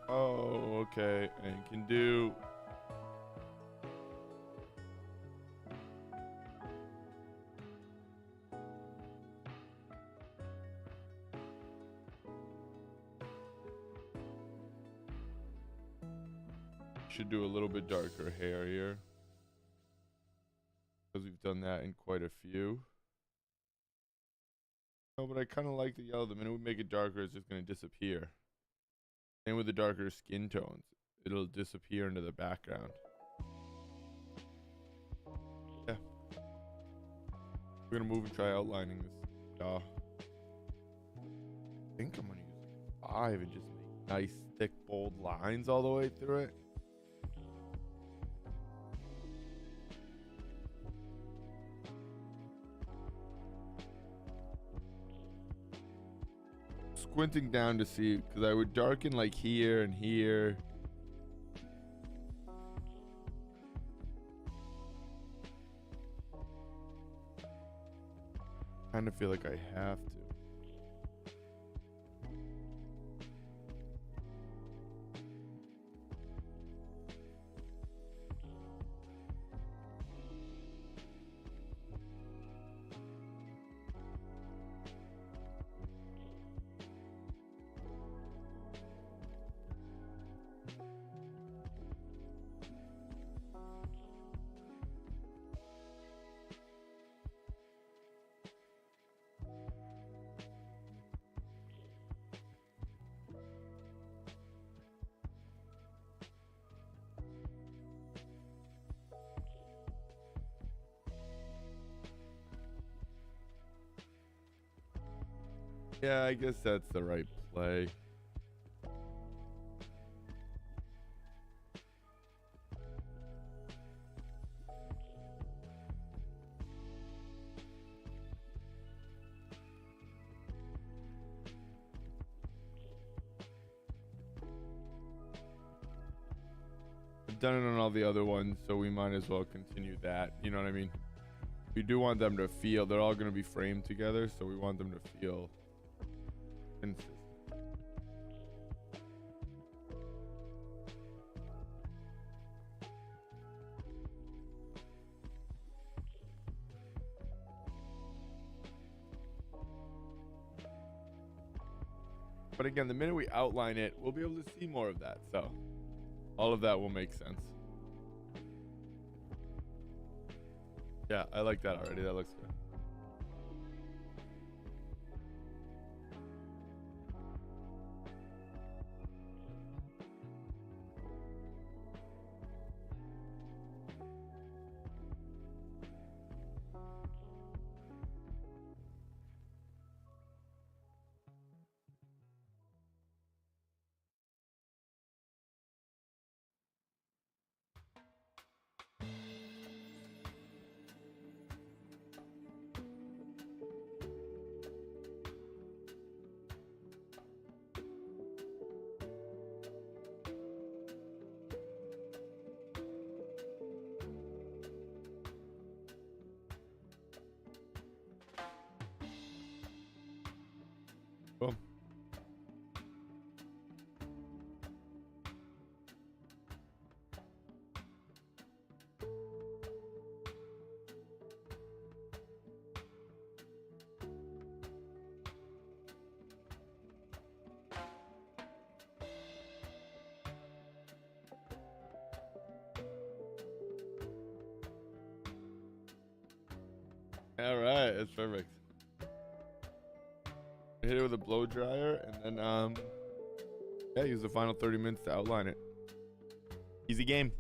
Oh, okay. And you can do... Should do a little bit darker hair here, because we've done that in quite a few. No, but I kind of like the yellow. The minute we make it darker, it's just going to disappear. Same with the darker skin tones. It'll disappear into the background. Yeah. We're going to move and try outlining this jaw. I think I'm going to use 5 and just make nice, thick, bold lines all the way through it. Squinting down to see, because I would darken like here and here. Kind of feel like I have to. Yeah, I guess that's the right play. I've done it on all the other ones, so we might as well continue that. You know what I mean? We do want them to feel, they're all going to be framed together, so we want them to feel consistent. But again, the minute we outline it, we'll be able to see more of that. So all of that will make sense. Yeah, I like that already. That looks good. Cool. All right, that's perfect. Hit it with a blow dryer and then yeah, use the final 30 minutes to outline it. Easy game.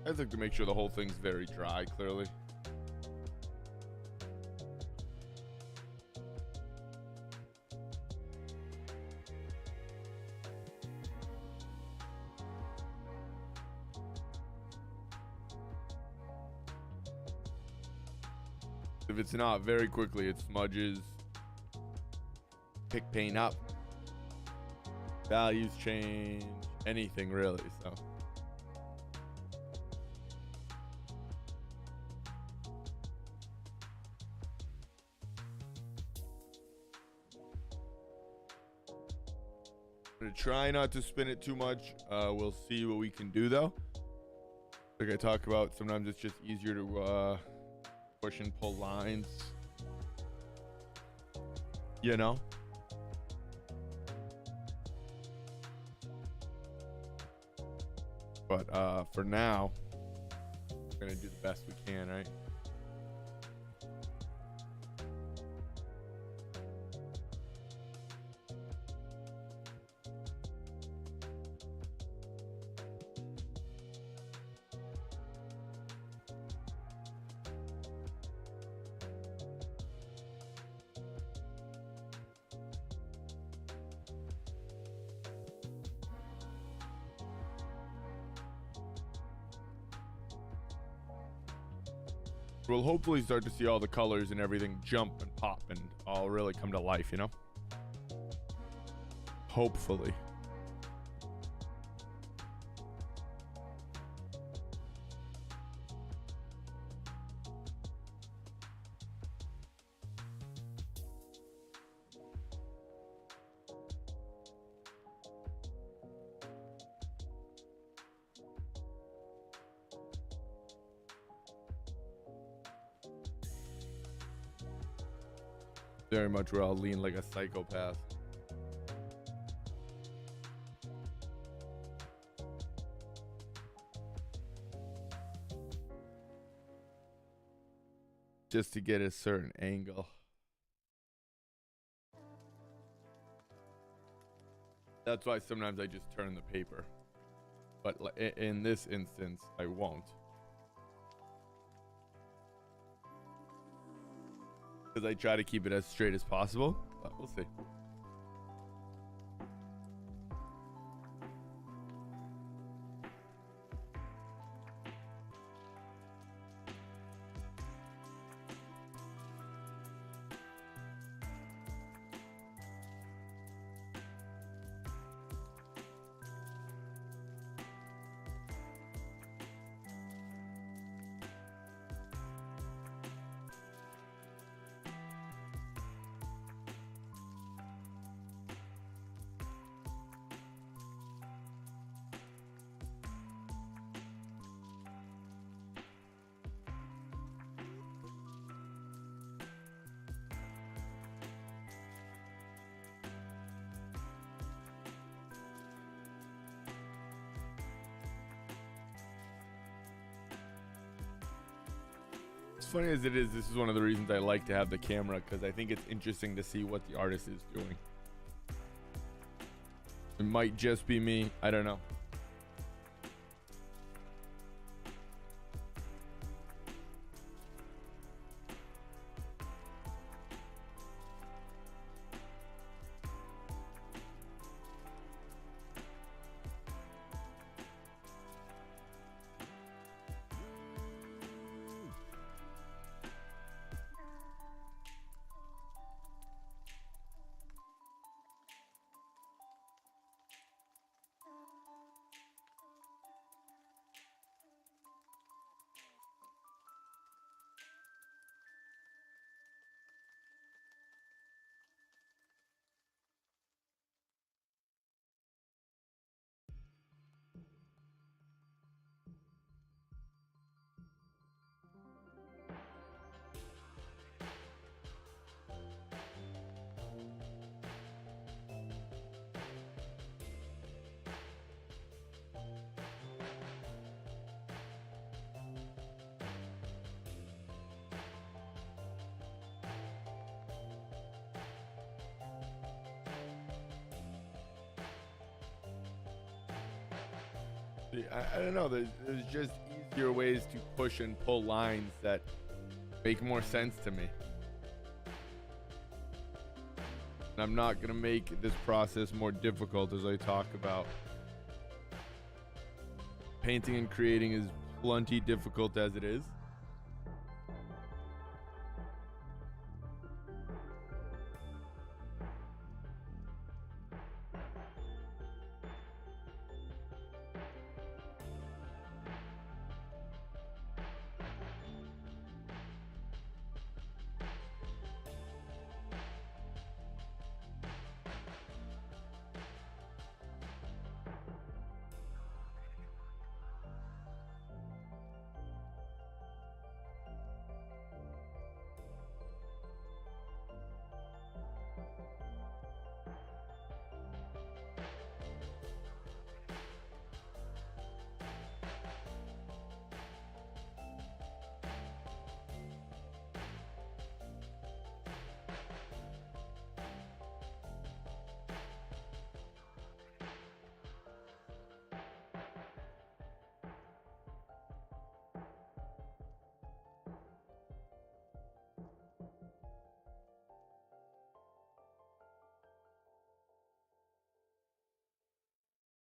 I just like to make sure the whole thing's very dry, clearly. If it's not, very quickly it smudges, pick paint up, values change, anything really, so. I'm gonna try not to spin it too much. We'll see what we can do though. Like I talk about, sometimes it's just easier to push and pull lines, you know. But for now, we're gonna do the best we can, right? We'll hopefully start to see all the colors and everything jump and pop and all really come to life, you know? Hopefully. Very much where I'll lean like a psychopath. Just to get a certain angle. That's why sometimes I just turn the paper. But in this instance, I won't. Because I try to keep it as straight as possible, but we'll see. As funny as it is, this is one of the reasons I like to have the camera, because I think it's interesting to see what the artist is doing. It might just be me. I don't know. I don't know. There's just hear ways to push and pull lines that make more sense to me. And I'm not going to make this process more difficult as I talk about. Painting and creating is plenty difficult as it is.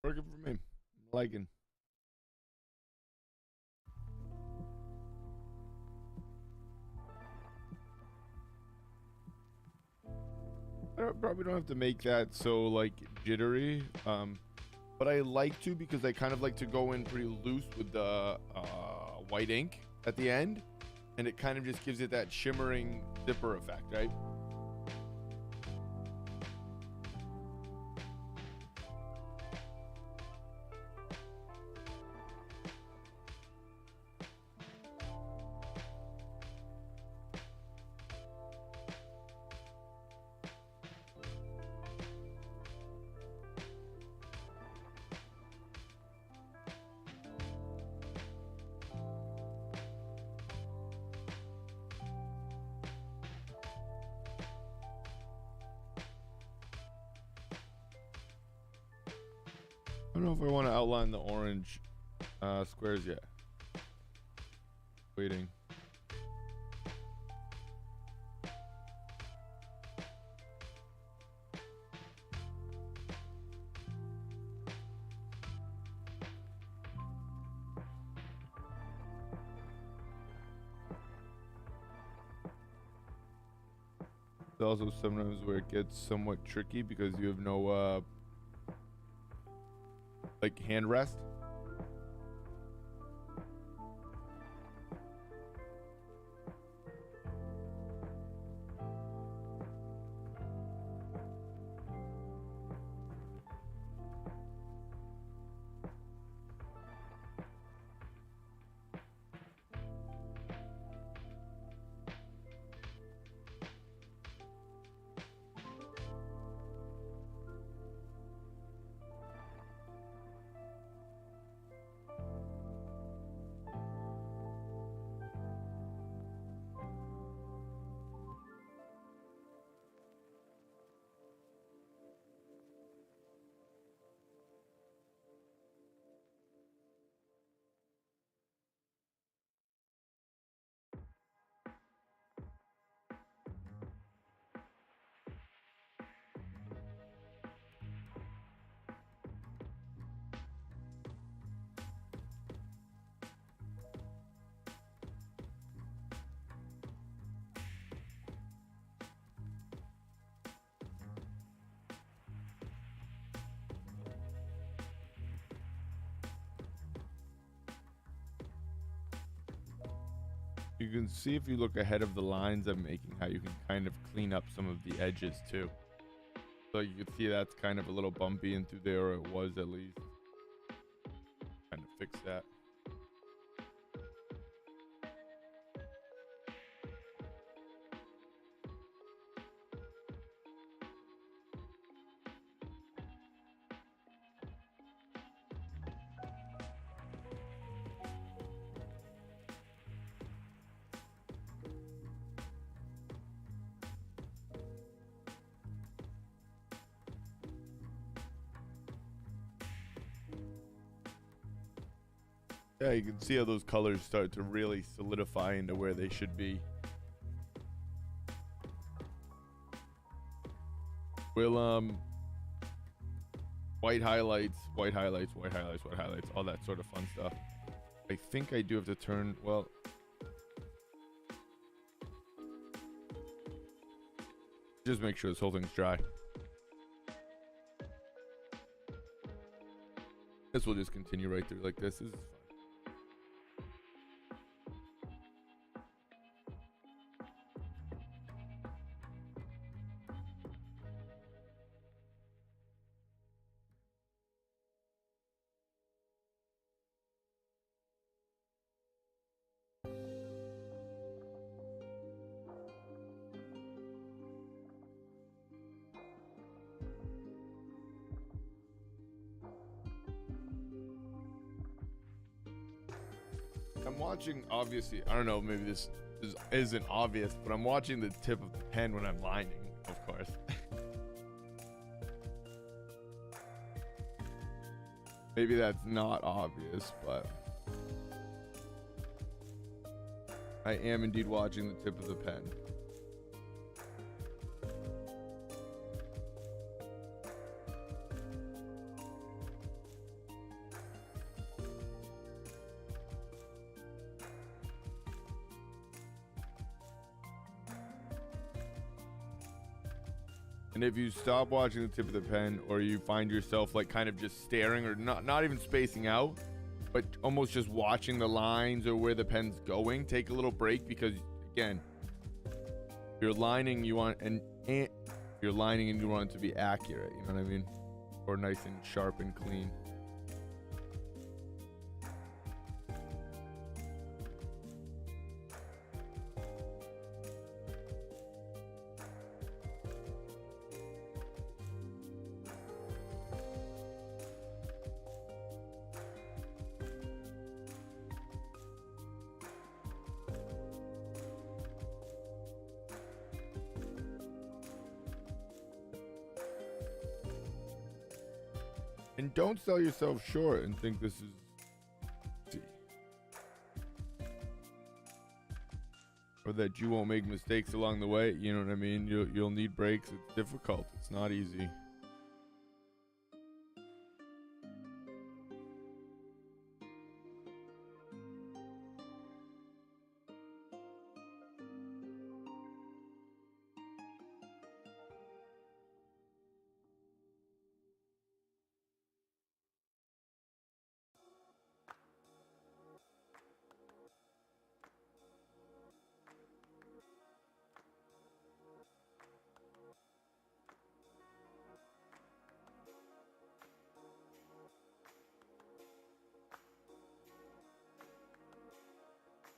Working for me. I'm liking. I probably don't have to make that so like jittery, but I like to because I kind of like to go in pretty loose with the white ink at the end, and it kind of just gives it that shimmering zipper effect, right? I don't know if I want to outline the orange squares yet. Waiting. There's also sometimes where it gets somewhat tricky because you have no like hand rest. You can see if you look ahead of the lines I'm making how you can kind of clean up some of the edges too. So you can see that's kind of a little bumpy in through there, or it was at least. Kind of fix that. Yeah, you can see how those colors start to really solidify into where they should be. We'll white highlights, white highlights, white highlights, white highlights, all that sort of fun stuff. I think I do have to turn, well, just make sure this whole thing's dry. This will just continue right through like this. This is fun. I'm watching, obviously, I don't know, maybe this isn't obvious, but I'm watching the tip of the pen when I'm lining, of course. Maybe that's not obvious, but I am indeed watching the tip of the pen. And if you stop watching the tip of the pen, or you find yourself like kind of just staring, or not even spacing out, but almost just watching the lines or where the pen's going, take a little break, because again, you're lining, you want, and you're lining and you want it to be accurate, you know what I mean? Or nice and sharp and clean. And don't sell yourself short and think this is, or that you won't make mistakes along the way. You know what I mean? You'll need breaks. It's difficult. It's not easy.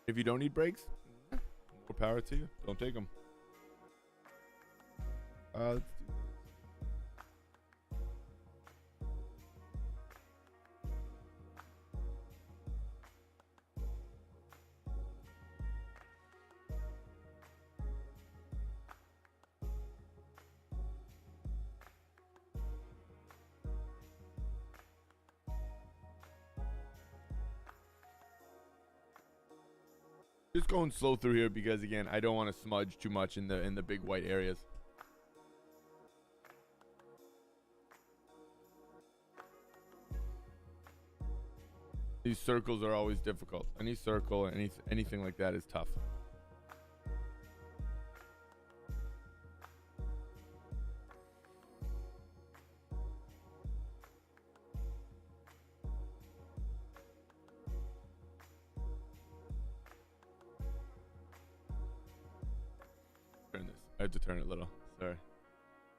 If you don't need breaks, more power to you. Don't take them. Let's do this. Just going slow through here because again, I don't want to smudge too much in the big white areas. These circles are always difficult. Any circle, anything like that is tough. Turn this. I have to turn it a little. Sorry.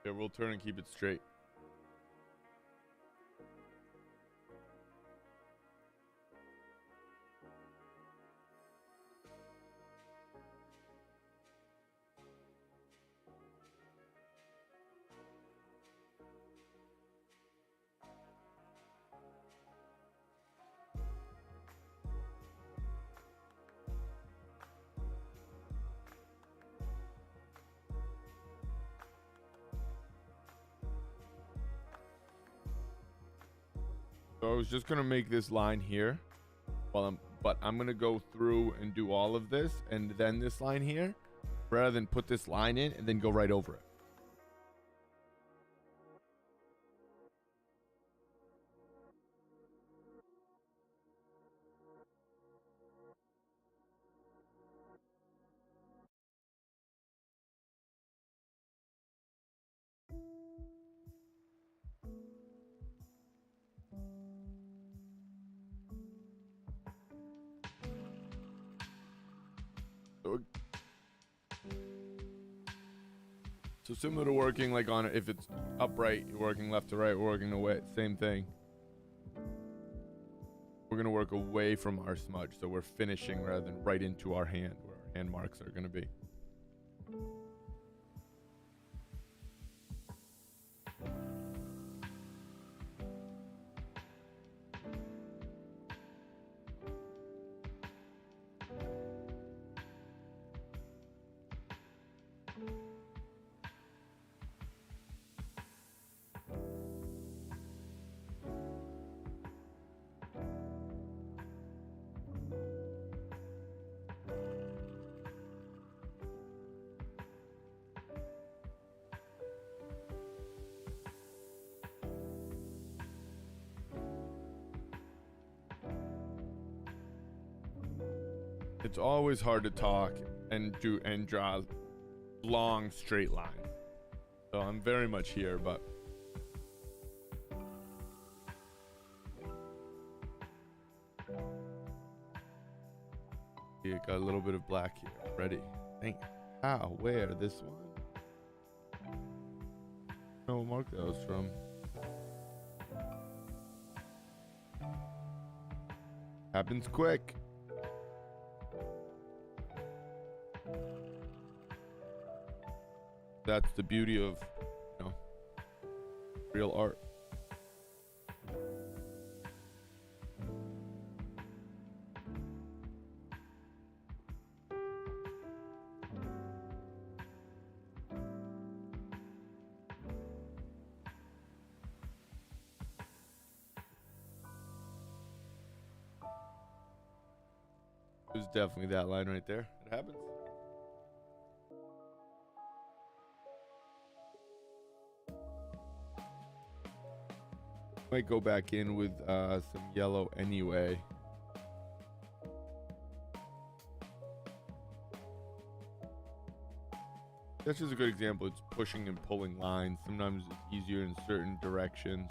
Yeah, we'll turn and keep it straight. So I was just going to make this line here but I'm gonna go through and do all of this and then this line here, rather than put this line in and then go right over it. So similar to working like on, if it's upright, you're working left to right, we're working away, same thing. We're gonna work away from our smudge, so we're finishing rather than right into our hand, where our hand marks are gonna be. It's always hard to talk and draw long straight lines. So I'm very much here, but you got a little bit of black here. Ready? Think how? Where? This one? No, mark that was from. Happens quick. That's the beauty of, you know, real art. It was definitely that line right there. It happens. Might go back in with some yellow anyway. That's just a good example. It's pushing and pulling lines. Sometimes it's easier in certain directions.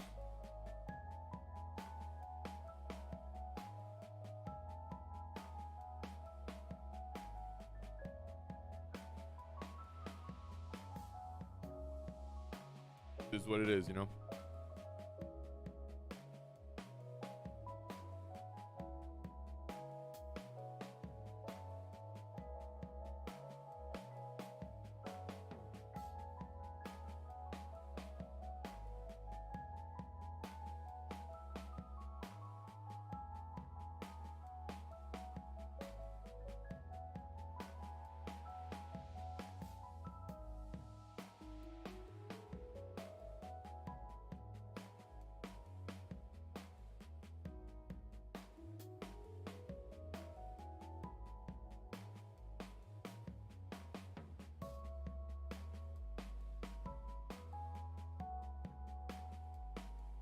This is what it is, you know?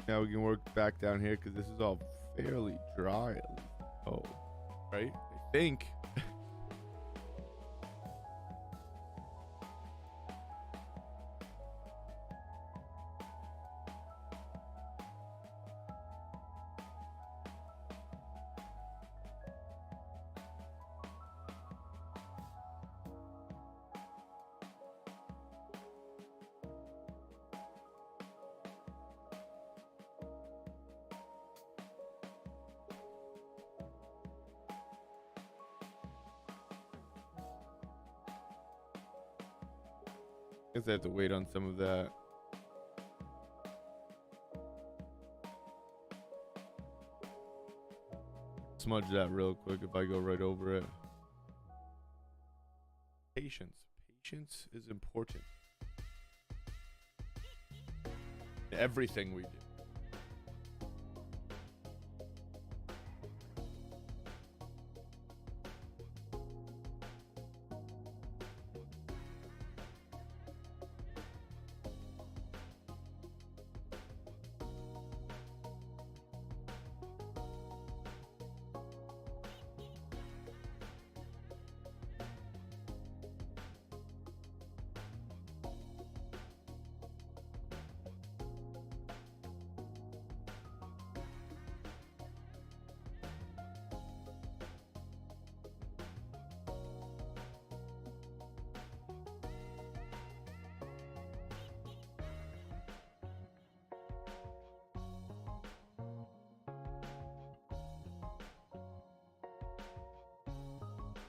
Now we can work back down here because this is all fairly dry. Oh, right? I think. Guess I have to wait on some of that. Smudge that real quick if I go right over it. Patience. Patience is important. Everything we do.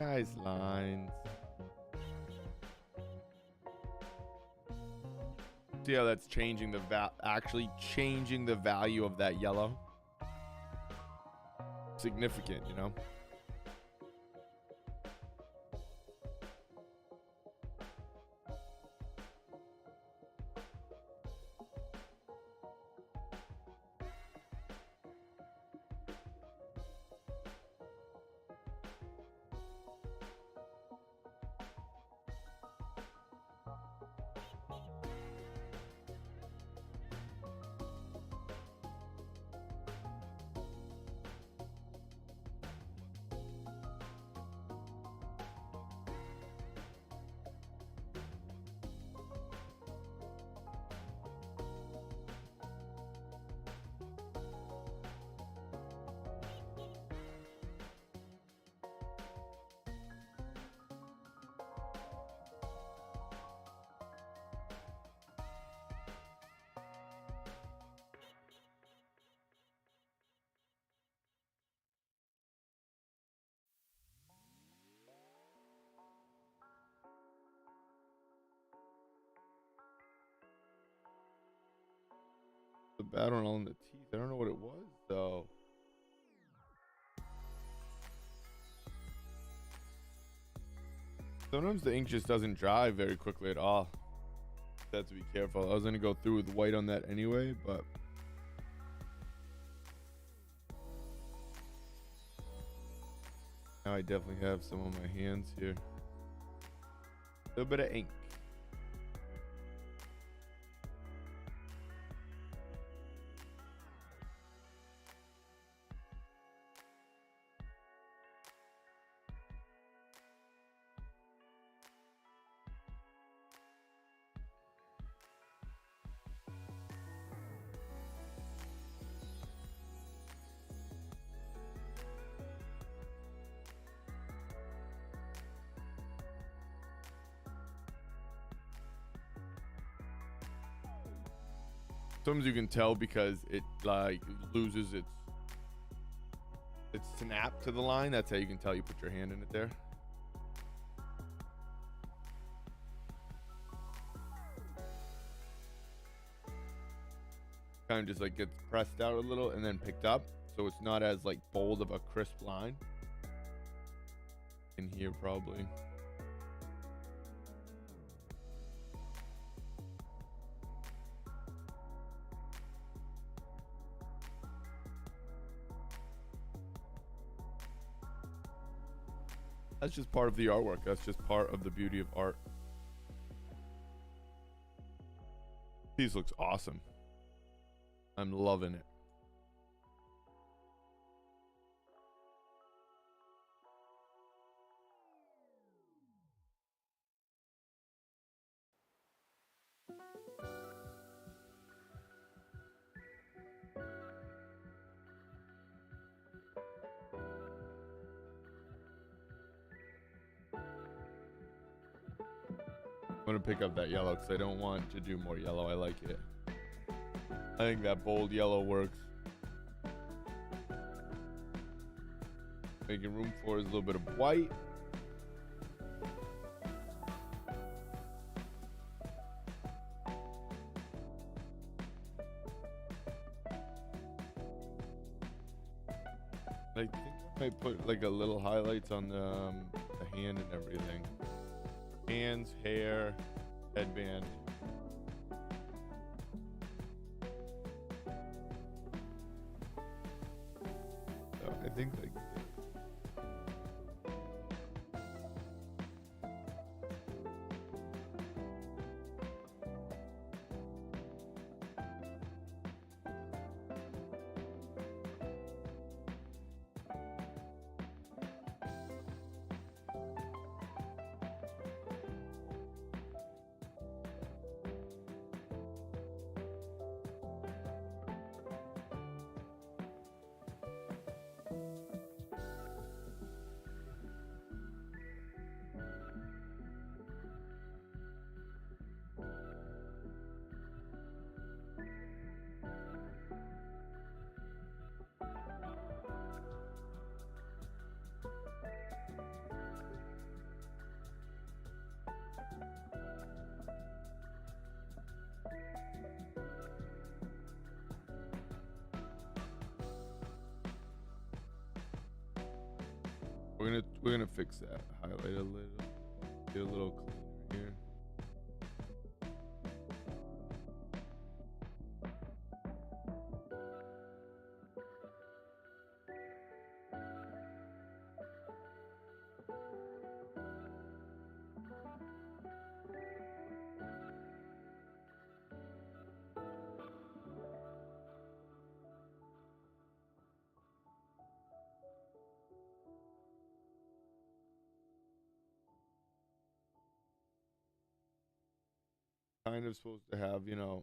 Guys, lines. See how that's changing the actually changing the value of that yellow? Significant, you know? The bad one on the teeth. I don't know what it was though. Sometimes the ink just doesn't dry very quickly at all. Have to be careful. I was gonna go through with white on that anyway, but now I definitely have some on my hands here. A little bit of ink. Sometimes you can tell because it like loses its snap to the line. That's how you can tell you put your hand in it there. Kind of just like gets pressed out a little and then picked up, so it's not as like bold of a crisp line. In here probably. That's just part of the artwork. That's just part of the beauty of art. These looks awesome. I'm loving it. I'm gonna pick up that yellow because I don't want to do more yellow. I like it. I think that bold yellow works. Making room for is a little bit of white. I think I might put like a little highlights on the hand and everything. Hands, hair, headband. So I think like We're gonna fix that. Highlight a little, get a little cleaner here. Kind of supposed to have, the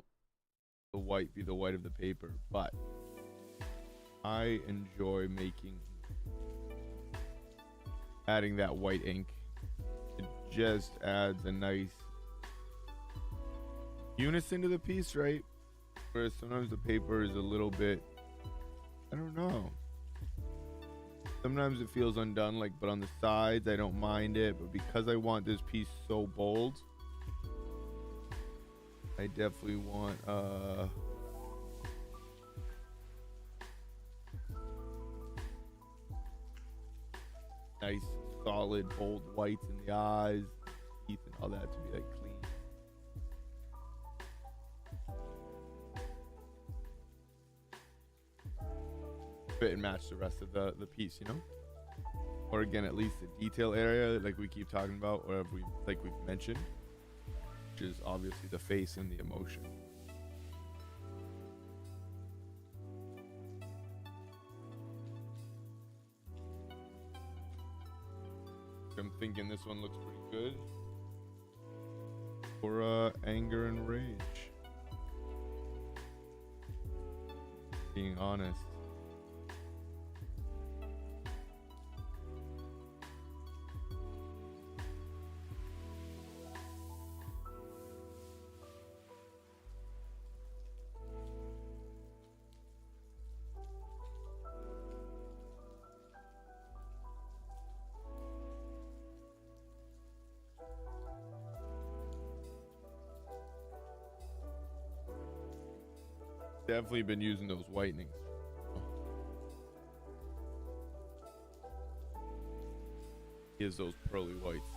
white be the white of the paper, but I enjoy adding that white ink. It just adds a nice unison to the piece, right? Whereas sometimes the paper is a little bit, I don't know. Sometimes it feels undone, but on the sides, I don't mind it. But because I want this piece so bold, I definitely want nice, solid, bold whites in the eyes, teeth, and all that to be clean. Fit and match the rest of the piece, or again, at least the detail area, like we keep talking about, or we've mentioned, which is obviously the face and the emotion. I'm thinking this one looks pretty good for anger and rage. Being honest. Definitely been using those whitenings. Gives those pearly whites.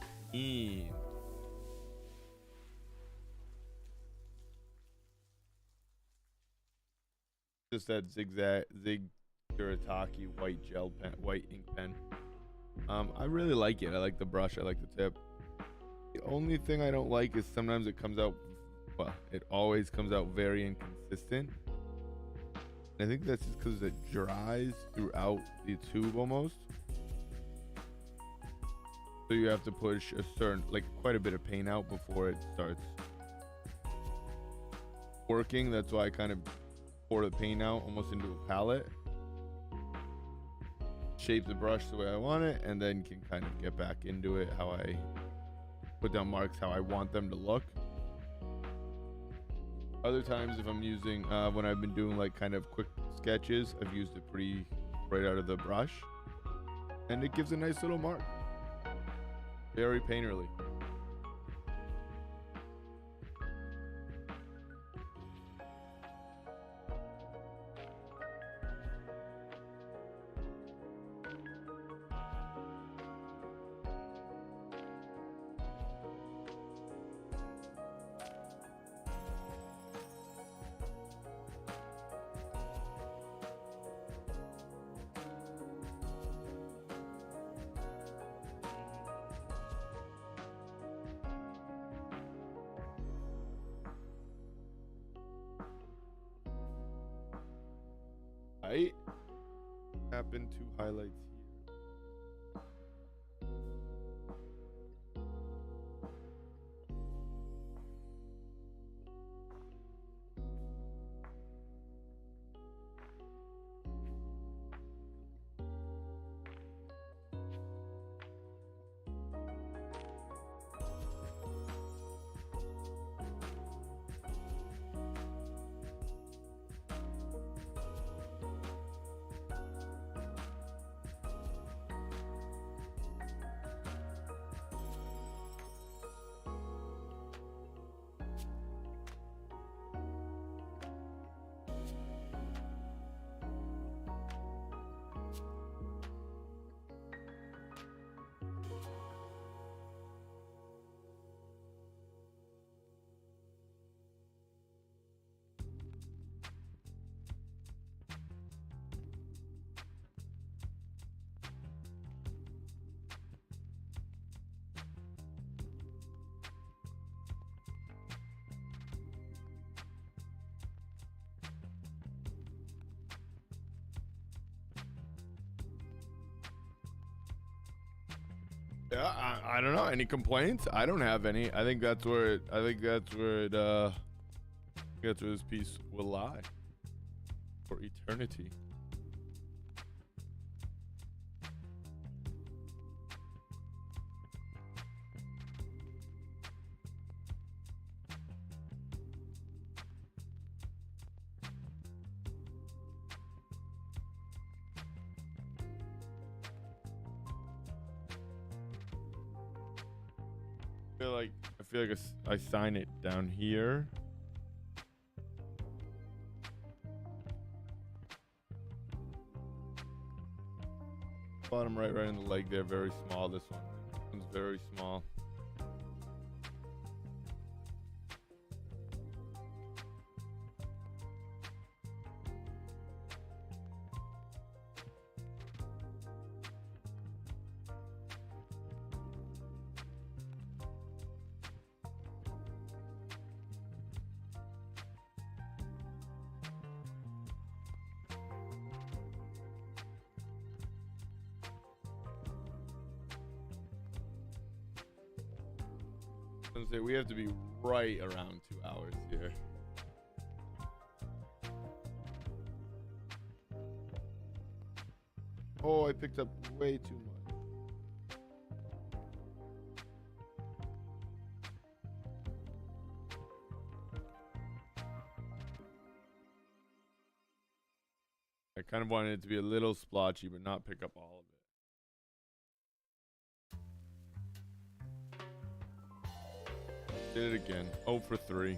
Just that Zigurataki white gel pen, white ink pen. I really like it. I like the brush. I like the tip. The only thing I don't like is sometimes it comes out, it always comes out very inconsistent. I think that's just because it dries throughout the tube almost. So you have to push a certain, quite a bit of paint out before it starts working. That's why I kind of pour the paint out almost into a palette. Shape the brush the way I want it, and then can kind of get back into it how I put down marks how I want them to look. Other times, if I'm using, when I've been doing kind of quick sketches, I've used it pretty right out of the brush. And it gives a nice little mark. Very painterly. Right? Happen to highlights here. Yeah, I don't know. Any complaints? I don't have any. I think that's where this piece will lie for eternity. I feel like I sign it down here. Bottom right in the leg there, very small. This one's very small. Say we have to be right around 2 hours here. Oh, I picked up way too much. I kind of wanted it to be a little splotchy, but not pick up all of it. Did it again. 0 for 3.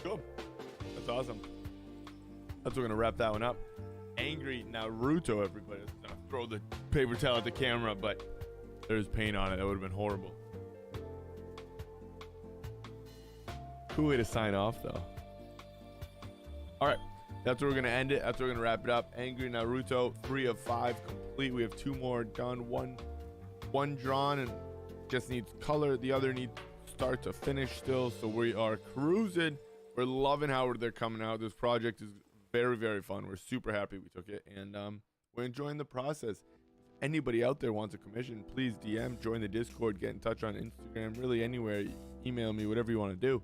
Cool. That's awesome. That's we're gonna wrap that one up. Angry Naruto, everybody. I was gonna throw the paper towel at the camera, but there's paint on it. That would have been horrible. Cool way to sign off, though. All right, that's where we're gonna end it. That's where we're gonna wrap it up. Angry Naruto, 3 of 5 complete. We have 2 more done. One drawn and just needs color. The other needs start to finish still. So we are cruising. We're loving how they're coming out. This project is very, very fun. We're super happy we took it, and we're enjoying the process. If anybody out there wants a commission, please DM, join the Discord, get in touch on Instagram, really anywhere. Email me, whatever you want to do.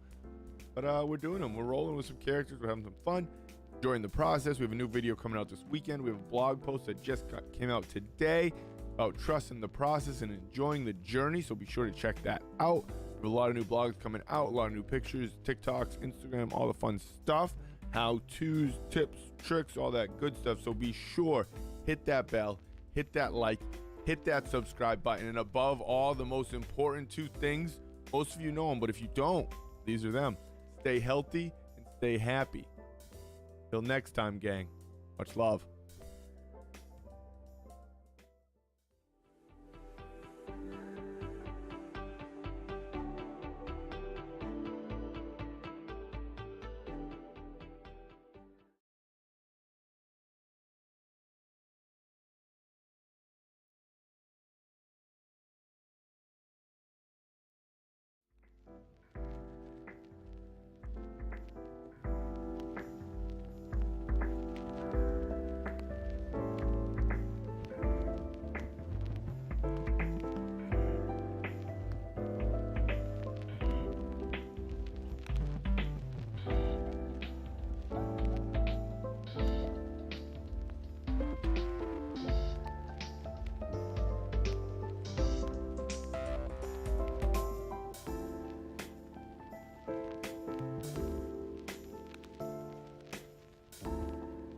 But we're doing them. We're rolling with some characters. We're having some fun. Enjoying the process. We have a new video coming out this weekend. We have a blog post that just came out today about trusting the process and enjoying the journey. So be sure to check that out. We have a lot of new blogs coming out, a lot of new pictures, TikToks, Instagram, all the fun stuff, how-tos, tips, tricks, all that good stuff. So be sure, hit that bell, hit that like, hit that subscribe button, and above all, the most important 2 things, most of you know them, but if you don't, these are them. Stay healthy and stay happy. Till next time, gang. Much love.